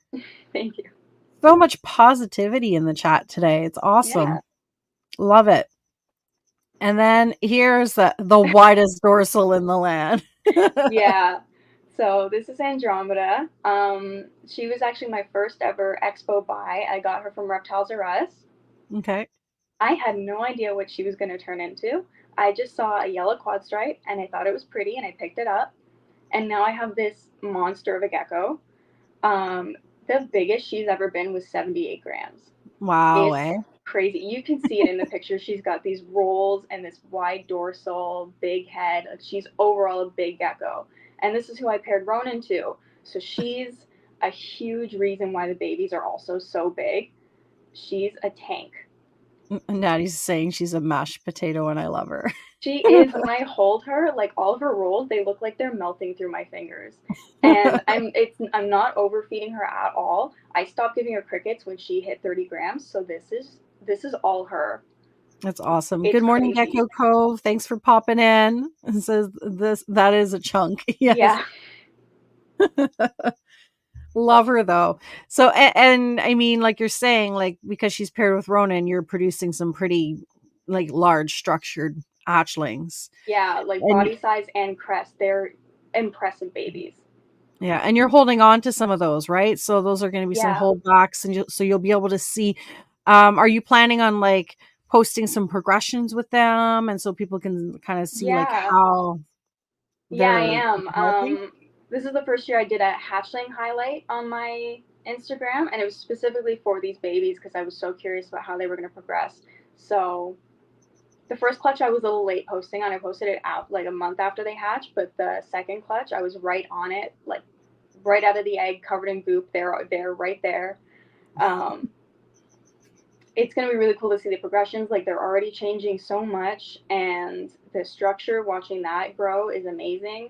Thank you. So much positivity in the chat today. It's Yeah. awesome. Love it. And then here's the widest dorsal in the land. Yeah. So this is Andromeda. She was actually my first ever expo buy. I got her from Reptiles R Us. Okay. I had no idea what she was going to turn into. I just saw a yellow quad stripe and I thought it was pretty and I picked it up. And now I have this monster of a gecko. Um, the biggest she's ever been was 78 grams. Wow, It's eh? crazy. You can see it in the picture. She's got these rolls and this wide dorsal, big head. Like she's overall a big gecko. And this is who I paired Ronan to. So she's a huge reason why the babies are also so big. She's a tank. Natty's saying she's a mashed potato and I love her. She is, when I hold her, like all of her rolls, they look like they're melting through my fingers. And I'm not overfeeding her at all. I stopped giving her crickets when she hit 30 grams, so this is all her. That's awesome. It's Good morning, crazy. Gecko Cove. Thanks for popping in. And says that is a chunk. Yes. Yeah. Love her though. So and I mean, like you're saying, like because she's paired with Ronan, you're producing some pretty like large structured hatchlings. Yeah, like And body size and crest, they're impressive babies. yeah, and you're holding on to some of those, right? So those are going to be some Yeah. holdbacks, and so you'll be able to see. Are you planning on like posting some progressions with them, and so people can kind of see like Yeah. how Yeah, I they're am. developing? This is the first year I did a hatchling highlight on my Instagram, and it was specifically for these babies because I was so curious about how they were going to progress. So the first clutch I was a little late posting on. I posted it out like a month after they hatched, but the second clutch I was right on it, like right out of the egg, covered in goop. They're right there. Um, it's going to be really cool to see the progressions. Like they're already changing so much, and the structure, watching that grow is amazing.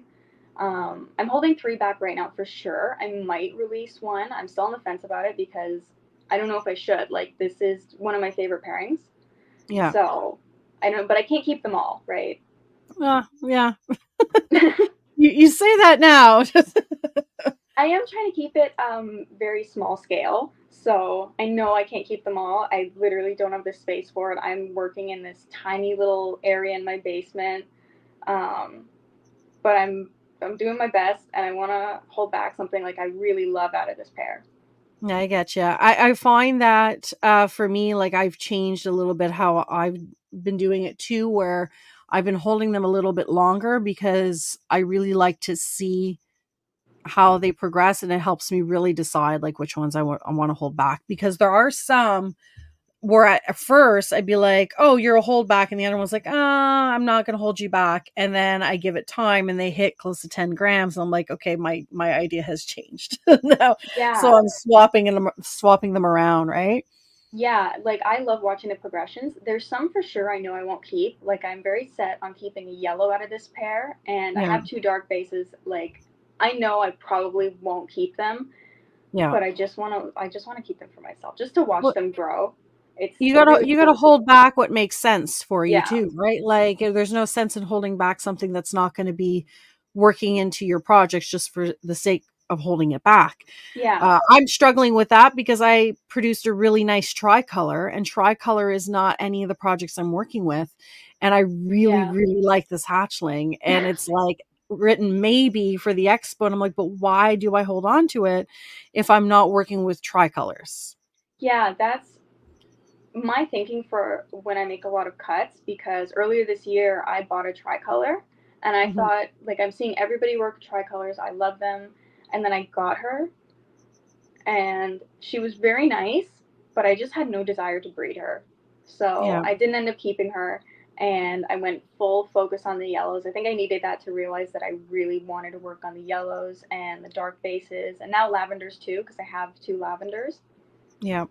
I'm holding three back right now for sure. I might release one. I'm still on the fence about it because I don't know if I should. Like this is one of my favorite pairings, Yeah, so I don't. But I can't keep them all, right? yeah. You say that now. I am trying to keep it very small scale. So I know I can't keep them all. I literally don't have the space for it. I'm working in this tiny little area in my basement. Um, but I'm doing my best, and I want to hold back something like I really love out of this pair. Yeah, I get you. I find that for me, like I've changed a little bit how I've been doing it too, where I've been holding them a little bit longer because I really like to see how they progress, and it helps me really decide like which ones I want to hold back, because there are some where at first I'd be like, oh, you're a hold back. And the other one's like, I'm not going to hold you back. And then I give it time and they hit close to 10 grams. And I'm like, okay, my idea has changed now. So Yeah, I'm swapping them around. Right. yeah. Like I love watching the progressions. There's some for sure I know I won't keep. Like I'm very set on keeping a yellow out of this pair, and I Yeah. have two dark bases. Like I know I probably won't keep them, Yeah. but I just want to keep them for myself, just to watch Well, them grow. It's you gotta really you cool gotta to see. hold back what makes sense for you Yeah, too, right? Like there's no sense in holding back something that's not going to be working into your projects just for the sake of holding it back. Yeah. I'm struggling with that because I produced a really nice tricolor, and tricolor is not any of the projects I'm working with. And I really, Yeah. really like this hatchling. And it's like written maybe for the expo. And I'm like, but why do I hold on to it if I'm not working with tricolors? Yeah, that's my thinking for when I make a lot of cuts, because earlier this year I bought a tricolor and I Mhm. thought, like, I'm seeing everybody work tricolors. I love them. And then I got her and she was very nice, but I just had no desire to breed her. So Yeah. I didn't end up keeping her, and I went full focus on the yellows. I think I needed that to realize that I really wanted to work on the yellows and the dark bases, and now lavenders too, because I have two lavenders. Yeah.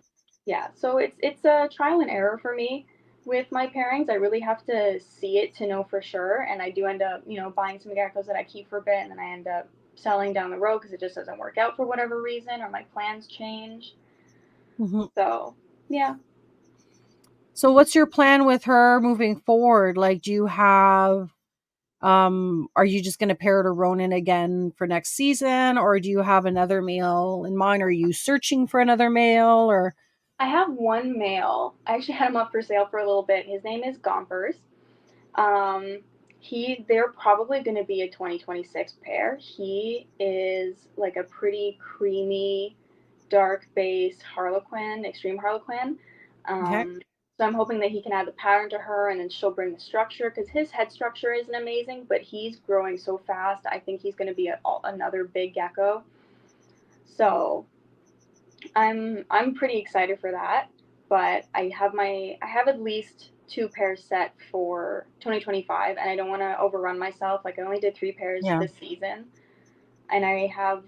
Yeah, so it's a trial and error for me with my pairings. I really have to see it to know for sure, and I do end up, buying some geckos that I keep for a bit, and then I end up selling down the road because it just doesn't work out for whatever reason, or my plans change. Mhm. So yeah, So what's your plan with her moving forward? Like, do you have are you just going to pair to Ronan again for next season, or do you have another male in mind? Are you searching for another male, or I have one male. I actually had him up for sale for a little bit. His name is Gompers. Um, they're probably going to be a 2026 pair. He is like a pretty creamy, dark base Harlequin, extreme Harlequin. okay? So I'm hoping that he can add the pattern to her, and then she'll bring the structure, because his head structure isn't amazing, but he's growing so fast. I think he's going to be another big gecko. So I'm pretty excited for that. But I have at least two pairs set for 2025, and I don't want to overrun myself. Like, I only did three pairs Yeah. this season, and I have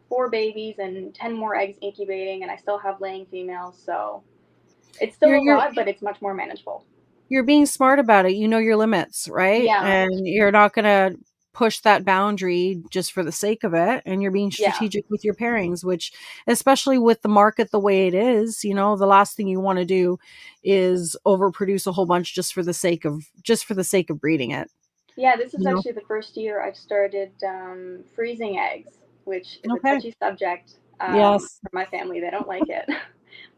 four babies and 10 more eggs incubating, and I still have laying females. So it's You're still a you're lot, but it's much more manageable. you're being smart about it. You know your limits, right? Yeah, And you're not going to push that boundary just for the sake of it, and you're being yeah, strategic with your pairings, which, especially with the market the way it is, the last thing you want to do is overproduce a whole bunch just for the sake of breeding it, yeah. This is you know? actually the first year I've started freezing eggs, which is a Okay. touchy subject Yes. for my family. They don't like it.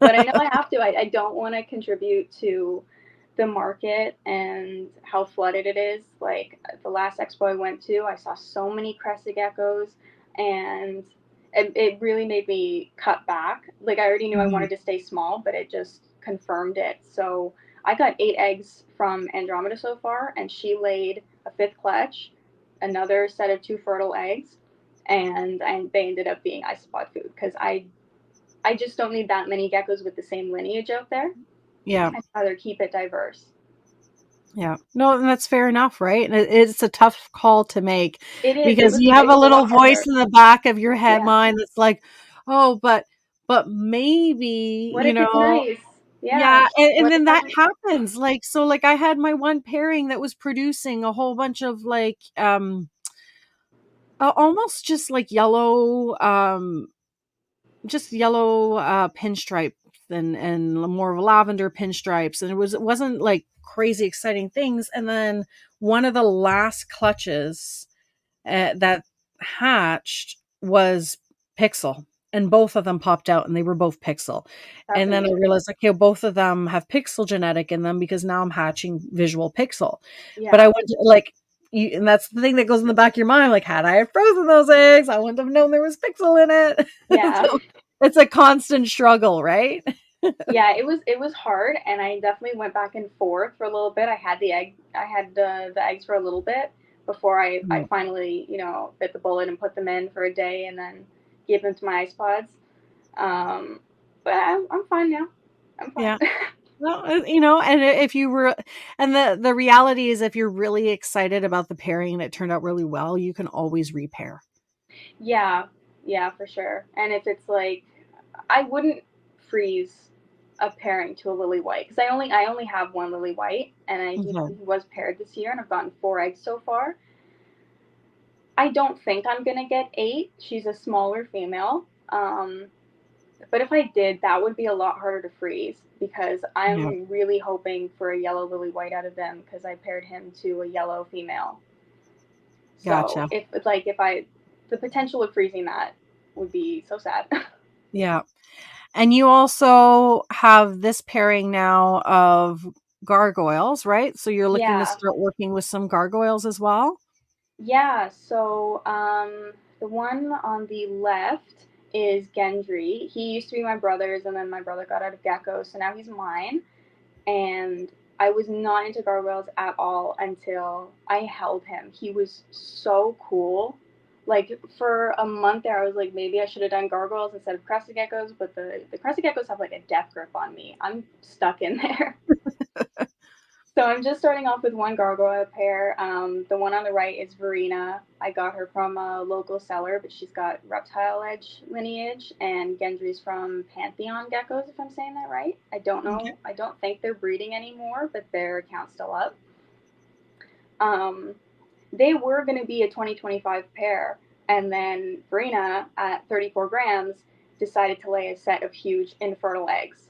But I know I have to. I don't want to contribute to the market and how flooded it is. Like, the last expo I went to, I saw so many crested geckos, and it really made me cut back. Like, I already knew I Mhm. wanted to stay small, but it just confirmed it. So I got 8 eggs from Andromeda so far, and she laid a fifth clutch, another set of two fertile eggs, and they ended up being isopod food, because I just don't need that many geckos with the same lineage out there. Yeah. I'd rather keep it diverse. Yeah. No, and that's fair enough, right? And it's a tough call to make It is. because you It have a was a little lot voice harder. in the back of your head Yeah. mind that's like, "Oh, but maybe, What if it's nice? Yeah. yeah, and What if then I that don't? happens. Like, so like I had my one pairing that was producing a whole bunch of like almost just yellow pinstripe and more of lavender pinstripes, and it wasn't like crazy exciting things. And then one of the last clutches that hatched was pixel, and both of them popped out and they were both pixel. That's And then I amazing. realized, okay, both of them have pixel genetic in them because now I'm hatching visual pixel. But I Yeah. went to, like, and that's the thing that goes in the back of your mind, like, had I have frozen those eggs, I wouldn't have known there was pixel in it. Yeah. So it's a constant struggle, right? Yeah. It was hard, and I definitely went back and forth for a little bit. I had the eggs for a little bit before I Yeah. finally, bit the bullet and put them in for a day, and then gave them to my ice pods. Um, but I'm fine now. I'm fine. Yeah. Well, and if you were, and the reality is, if you're really excited about the pairing and it turned out really well, you can always repair. Yeah, yeah, for sure. And if it's like, I wouldn't freeze a pairing to a lily white, because I only have one lily white, and he Okay. was paired this year, and I've gotten 4 eggs so far. I don't think I'm gonna get 8. She's a smaller female. But if I did, that would be a lot harder to freeze, because Yeah. I'm really hoping for a yellow lily white out of them, because I paired him to a yellow female. So Gotcha. the potential of freezing that would be so sad. Yeah. And you also have this pairing now of gargoyles, right? So you're looking to Yeah. start working with some gargoyles as well? Yeah, so the one on the left is Gendry. He used to be my brother's, and then my brother got out of Gecko, so now he's mine. And I was not into gargoyles at all until I held him. He was so cool. Like for a month there, I was like, maybe I should have done gargoyles instead of crested geckos, but the crested geckos have like a death grip on me. I'm stuck in there. So I'm just starting off with one gargoyle pair. The one on the right is Verena. I got her from a local seller, but she's got reptile edge lineage, and Gendry's from Pantheon Geckos, if I'm saying that right. I don't Okay. know. I don't think they're breeding anymore, but their account's still up. Um, they were going to be a 2025 pair, and then Verena, at 34 grams, decided to lay a set of huge infertile eggs,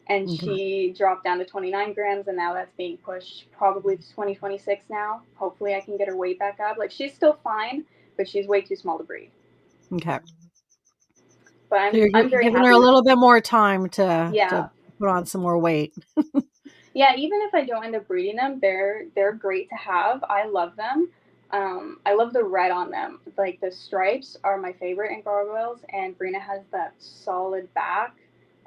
and Okay. she dropped down to 29 grams, and now that's being pushed probably to 2026 now. Hopefully I can get her weight back up. Like, she's still fine, but she's way too small to breed. Okay. But So I'm you're very giving her happy a with, little bit more time to yeah. put on some more weight. Yeah, even if I don't end up breeding them, they're great to have. I love them. I love the red on them. Like, the stripes are my favorite in gargoyles, and Brina has that solid back,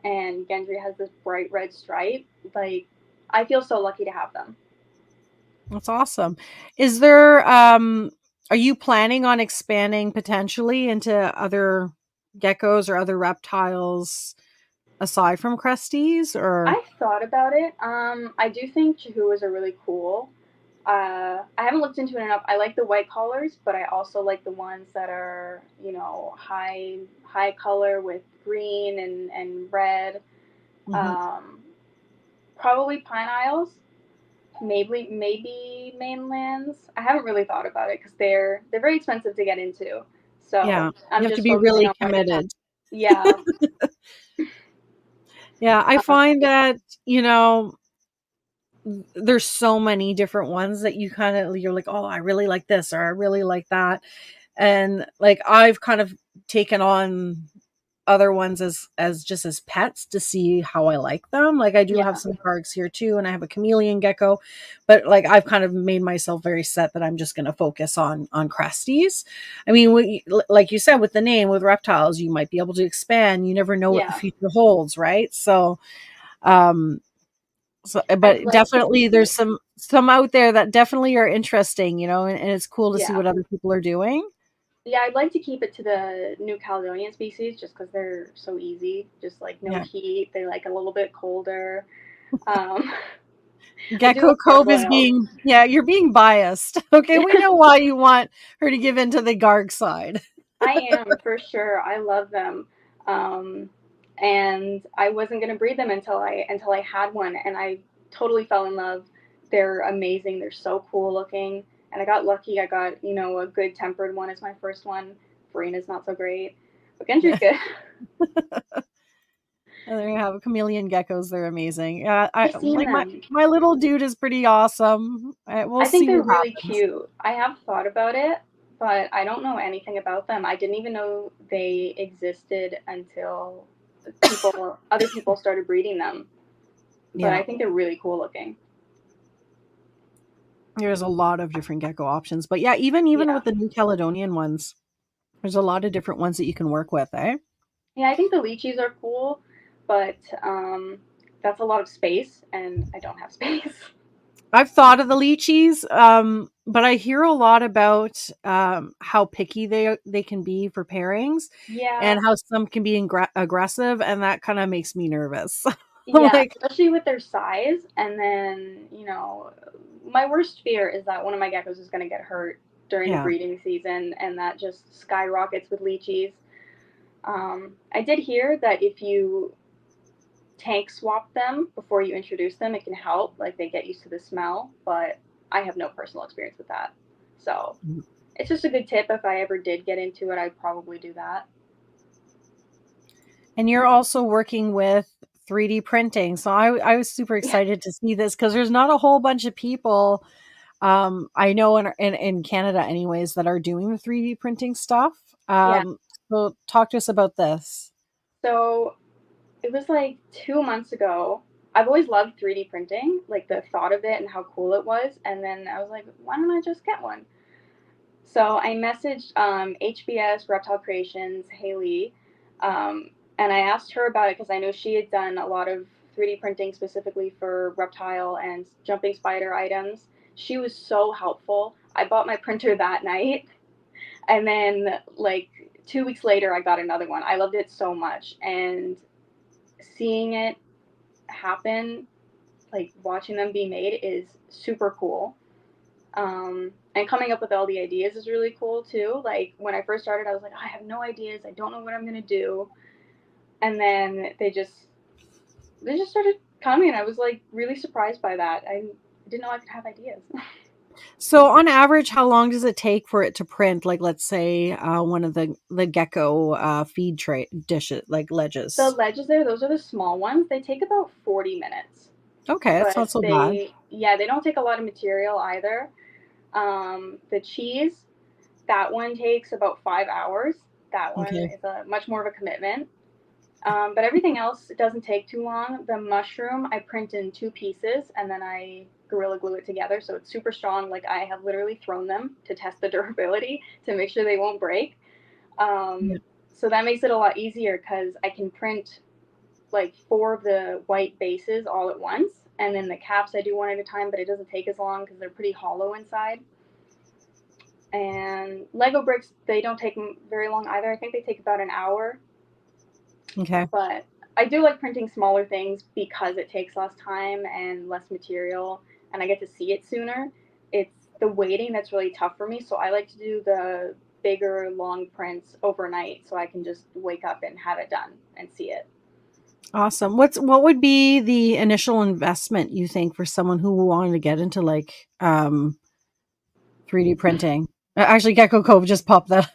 and Gendry has this bright red stripe. Like, I feel so lucky to have them. That's awesome. Is there are you planning on expanding potentially into other geckos or other reptiles aside from cresties or I've thought about it. I do think chihuahuas are really cool. I haven't looked into it enough. I like the white collars, but I also like the ones that are, high color with green and red. Mhm. Um, Probably Pine Isles, maybe mainlands. I haven't really thought about it because they're very expensive to get into. Yeah, So you I'm have to just be focusing really on where the town. committed. Yeah. Yeah, I Um, find that, there's so many different ones that you're like, "Oh, I really like this," or "I really like that." And like I've kind of taken on other ones as just as pets to see how I like them. Like I do have yeah. some parks here too, and I have a chameleon gecko, but like I've kind of made myself very set that I'm just going to focus on cresties. I mean, like you said, with the name with reptiles, you might be able to expand. You never know what the Yeah. future holds, right? Um, I'd but like to definitely there's keep. some out there that definitely are interesting, and it's cool to see Yeah. what other people are doing. Yeah, I'd like to keep it to the New Caledonian species just because they're so easy. Just like no Yeah. heat, they like a little bit colder. Um, I do Gecko love Cove is gargoyles. being, yeah, you're being biased. Okay, we know why you want her to give in to the Garg side. I am for sure. I love them, um, and I wasn't gonna breed them until I had one, and I totally fell in love. They're amazing. They're so cool looking, and I got lucky. I got a good tempered one as my first one. Verena's not so great, but Gendry's Yeah. good. And there you have chameleon geckos. They're amazing. I I've seen like them. my little dude is pretty awesome. We'll I think see they're what really happens. cute. I have thought about it, but I don't know anything about them. I didn't even know they existed until other people started breeding them. But Yeah, I think they're really cool looking. there's a lot of different gecko options, but yeah, even Yeah. with the New Caledonian ones, there's a lot of different ones that you can work with, eh? Yeah, I think the lychees are cool, but that's a lot of space, and I don't have space. I've thought of the lychees, but I hear a lot about how picky they can be for pairings, Yeah, and how some can be aggressive, and that kind of makes me nervous. I'm yeah, like, especially with their size. And then, my worst fear is that one of my geckos is going to get hurt during the yeah, breeding season, and that just skyrockets with lychees. I did hear that if you tank swap them before you introduce them, it can help. Like, they get used to the smell, but I have no personal experience with that. So it's just a good tip. If I ever did get into it, I'd probably do that. and you're also working with 3D printing, so I was super Yeah. excited to see this because there's not a whole bunch of people I know in Canada anyways that are doing the 3D printing stuff. Yeah. So talk to us about this. So it was like 2 months ago. I've always loved 3D printing, like the thought of it and how cool it was. And then I was like, why don't I just get one? So I messaged HBS Reptile Creations, Haley, and I asked her about it because I know she had done a lot of 3D printing specifically for reptile and jumping spider items. She was so helpful. I bought my printer that night, and then like 2 weeks later, I got another one. I loved it so much, and seeing it happen, like watching them be made, is super cool. And coming up with all the ideas is really cool too. Like when I first started, I was like, I have no ideas. I don't know what I'm gonna do. And then they just started coming, and I was like really surprised by that. I didn't know I could have ideas. So on average, how long does it take for it to print? Like, let's say one of the gecko feed tray dishes, like The ledges. ledges there, those are the small ones. They take about 40 minutes, Okay, that's but not so bad. they don't take a lot of material either. The cheese, that one takes about 5 hours. That one Okay, is a much more of a commitment. But everything else, it doesn't take too long. The mushroom, I print in two pieces and then I Gorilla Glue it together, so it's super strong. Like I have literally thrown them to test the durability to make sure they won't break. yeah. So that makes it a lot easier because I can print like four of the white bases all at once, and then the caps I do one at a time, but it doesn't take as long because they're pretty hollow inside. And Lego bricks, they don't take very long either. I think they take about an hour. Okay. But I do like printing smaller things because it takes less time and less material, and I get to see it sooner. It's the waiting that's really tough for me, so I like to do the bigger, long prints overnight so I can just wake up and have it done and see it. Awesome. What would be the initial investment you think for someone who wanted to get into like 3D printing? Actually, Gecko Cove just popped that.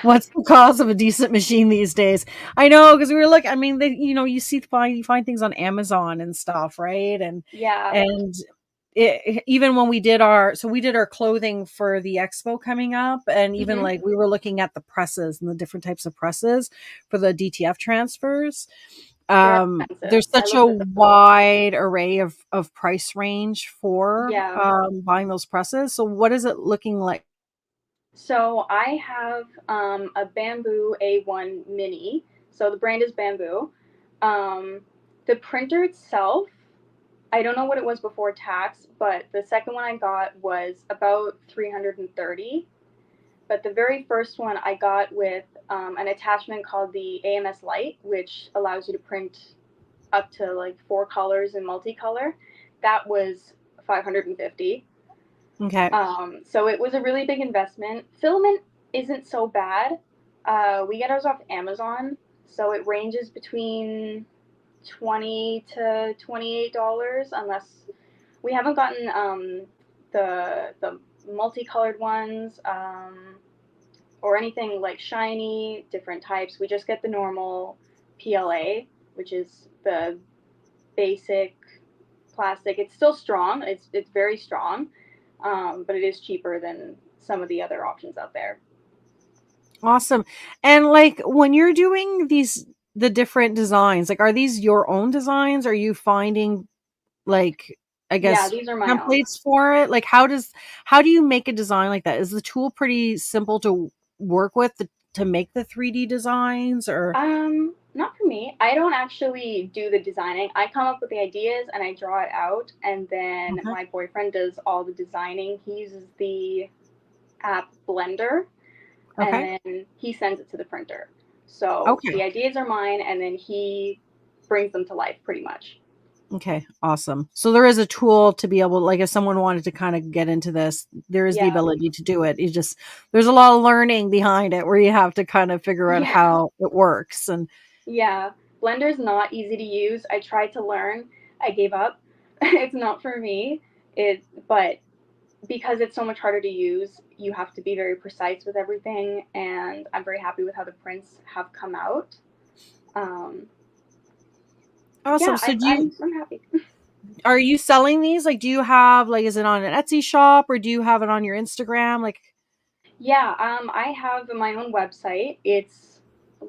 What's the cost of a decent machine these days? I know because we were looking. I mean, you find things on Amazon and stuff, right? Yeah. And even when we did our clothing for the expo coming up, and even Mhm. like we were looking at the presses and the different types of presses for the DTF transfers. They're expensive. There's I such a looked at those. wide array of price range for Yeah. buying those presses. So what is it looking like? So I have a Bamboo A1 Mini. So the brand is Bamboo. Um, the printer itself, I don't know what it was before tax, but the second one I got was about 330. But the very first one I got with an attachment called the AMS Lite, which allows you to print up to like four colors in multicolor. That was 550. Okay. So it was a really big investment. Filament isn't so bad. We get ours off Amazon, so it ranges between 20 to $28, unless we haven't gotten the multicolored ones or anything like shiny, different types. We just get the normal PLA, which is the basic plastic. It's still strong. It's very strong, but it is cheaper than some of the other options out there. Awesome. And like when you're doing the different designs, like are these your own designs? Are you finding like I Yeah, guess these are my own. templates for it? Like how do you make a design like that? Is the tool pretty simple to work with to make the 3D designs or Not for me. I don't actually do the designing. I come up with the ideas and I draw it out, and then okay. my boyfriend does all the designing. He uses the app Blender, and Okay. then he sends it to the printer. So Okay. the ideas are mine, and then he brings them to life pretty much. Okay, awesome. So there is a tool to be able, like, if someone wanted to kind of get into this, there is the Yeah, ability to do it. You just there's a lot of learning behind it where you have to kind of figure out yeah, how it works. And yeah. Blender's not easy to use. I tried to learn. I gave up. It's not for me. But because it's so much harder to use, you have to be very precise with everything. And I'm very happy with how the prints have come out. Um, awesome. yeah, So do you I'm happy. Are you selling these? Like, do you have, like, is it on an Etsy shop or do you have it on your Instagram? Like, Yeah, I have my own website. It's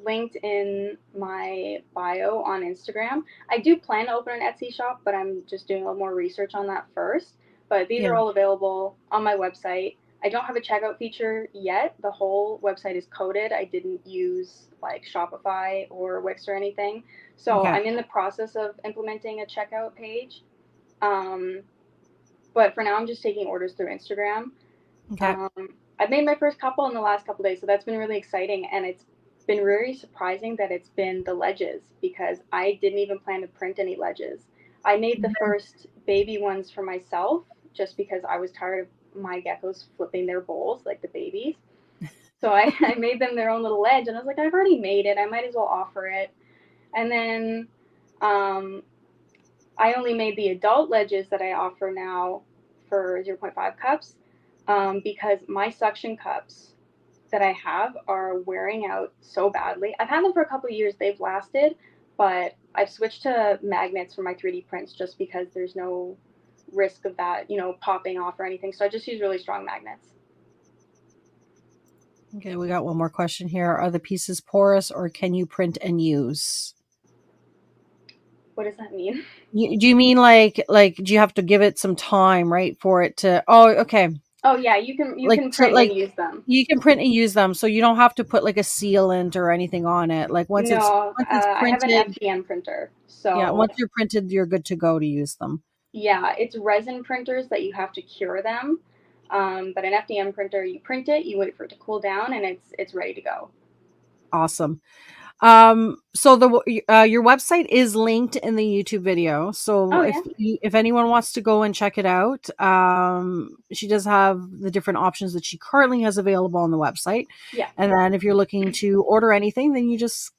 linked in my bio on Instagram. I do plan to open an Etsy shop, but I'm just doing a little more research on that first. But these yeah. are all available on my website. I don't have a checkout feature yet. The whole website is coded. I didn't use like Shopify or Wix or anything. So Okay. I'm in the process of implementing a checkout page. Um, but for now, I'm just taking orders through Instagram. Okay. Um, I've made my first couple in the last couple days, so that's been really exciting. And it's been very surprising that it's been the ledges because I didn't even plan to print any ledges. I made the first baby ones for myself just because I was tired of my geckos flipping their bowls like the babies. So I made them their own little ledge, and I was like, I've already made it. I might as well offer it. And then um, I only made the adult ledges that I offer now for zero point 0.5 cups because my suction cups that I have are wearing out so badly. I've had them for a couple of years, they've lasted, but I've switched to magnets for my 3D prints just because there's no risk of that, popping off or anything. So I just use really strong magnets. Okay, we got one more question here. Are the pieces porous or can you print and use? What does that mean? Do you mean like do you have to give it some time, right, for it to? Oh, okay. Oh yeah, you can To print and like use them. you can print and use them, so you don't have to put like a sealant or anything on it. Like No, once it's I have an printed, FDM printer, yeah, so once you're printed, you're good to go to use them. yeah, it's resin printers that you have to cure them. But an FDM printer, you print it, you wait for it to cool down, and it's ready to go. Awesome. So your website is linked in the YouTube video. So Oh yeah, if anyone wants to go and check it out, she does have the different options that she currently has available on the website. yeah. And then if you're looking to order anything, then you just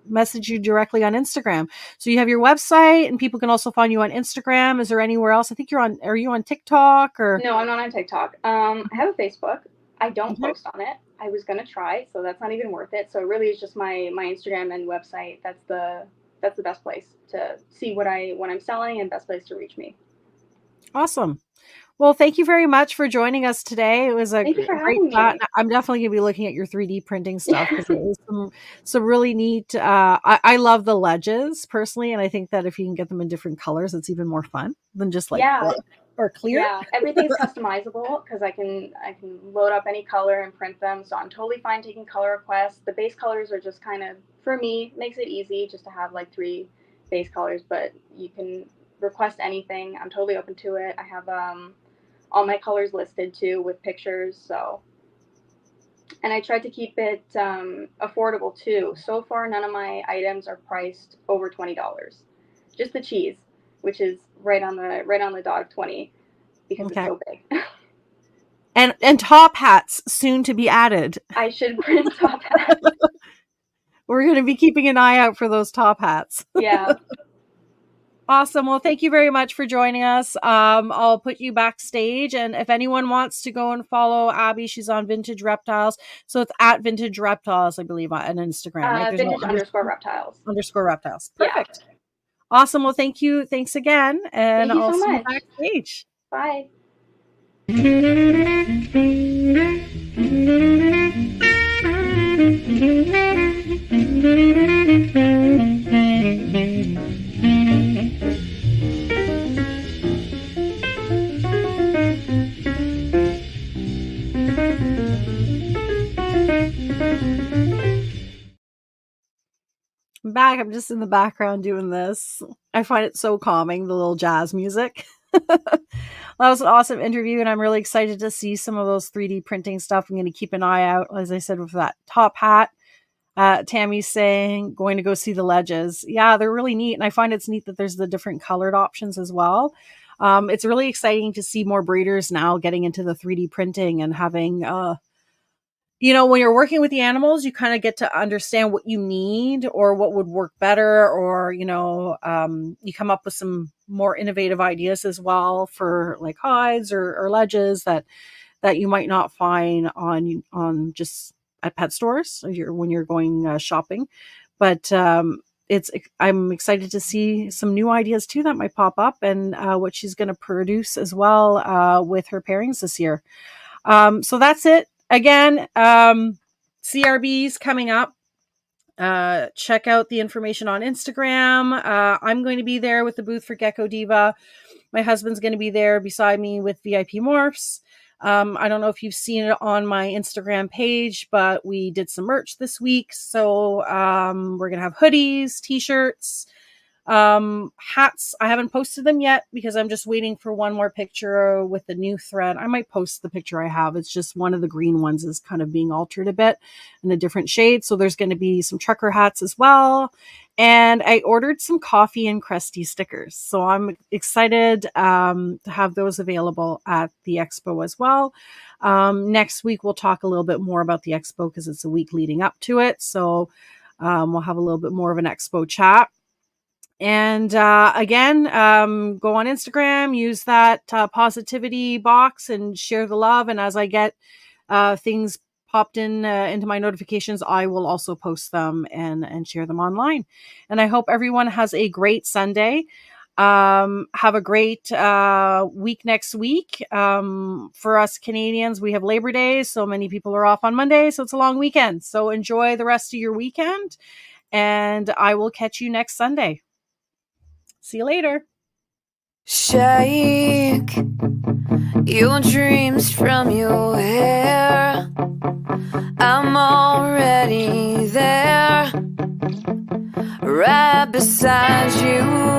message you directly on Instagram. So you have your website and people can also find you on Instagram. Is there anywhere else? I think are you on TikTok or? No, I'm not on TikTok. I have a Facebook. I don't Okay. post on it. I was gonna try, so that's not even worth it. So it really is just my Instagram and website. That's the best place to see what I'm selling and best place to reach me. Awesome. Well, thank you very much for joining us today. It was a Thank you for great having chat. me. I'm definitely going to be looking at your 3D printing stuff because it was some really neat. I love the ledges personally, and I think that if you can get them in different colors, it's even more fun than just like Yeah, black or clear. yeah. Everything's customizable because I can load up any color and print them. So I'm totally fine taking color requests. The base colors are just kind of for me makes it easy just to have like three base colors, but you can request anything. I'm totally open to it. I have all my colors listed too with pictures. So, and I tried to keep it affordable too. So far, none of my items are priced over $20. Just the cheese, which is right on the dot 20 because it's Okay, so big. and top hats soon to be added. I should print top hats. We're going to be keeping an eye out for those top hats. Yeah. Awesome. Well, thank you very much for joining us. I'll put you backstage. And if anyone wants to go and follow Abby, she's on Vintage Reptiles. So it's at Vintage Reptiles, I believe, on Instagram, right? There's no Vintage underscore reptiles. underscore reptiles. Yeah. Perfect. Awesome. Well, thank you. Thanks again. And Thank you I'll so see you much. backstage. Bye. I'm back. I'm just in the background doing this. I find it so calming, the little jazz music. That was an awesome interview, and I'm really excited to see some of those 3D printing stuff. I'm going to keep an eye out, as I said, with that top hat. Tammy's saying, going to go see the ledges. Yeah, they're really neat. And I find it's neat that there's the different colored options as well. It's really exciting to see more breeders now getting into the 3D printing and having, when you're working with the animals, you kind of get to understand what you need or what would work better, or, you come up with some more innovative ideas as well for like hides or ledges that you might not find on just at pet stores when you're going shopping. But I'm excited to see some new ideas too that might pop up, and what she's going to produce as well with her pairings this year. So that's it. Again, CRB's coming up. Check out the information on Instagram. I'm going to be there with the booth for Gecko Diva. My husband's going to be there beside me with VIP Morphs. I don't know if you've seen it on my Instagram page, but we did some merch this week. So we're going to have hoodies, t-shirts, hats. I haven't posted them yet because I'm just waiting for one more picture with the new thread. I might post the picture I have. It's just one of the green ones is kind of being altered a bit in a different shade. So there's going to be some trucker hats as well. And I ordered some coffee and Cresties stickers. So I'm excited to have those available at the expo as well. Next week, we'll talk a little bit more about the expo because it's a week leading up to it. So we'll have a little bit more of an expo chat. And again, go on Instagram, use that positivity box and share the love. And as I get things popped into my notifications, I will also post them and share them online. And I hope everyone has a great Sunday. Have a great week next week. For us Canadians, we have Labor Day, so many people are off on Monday, so it's a long weekend. So enjoy the rest of your weekend, and I will catch you next Sunday. See you later. Shake your dreams from your hair. I'm already there, right beside you.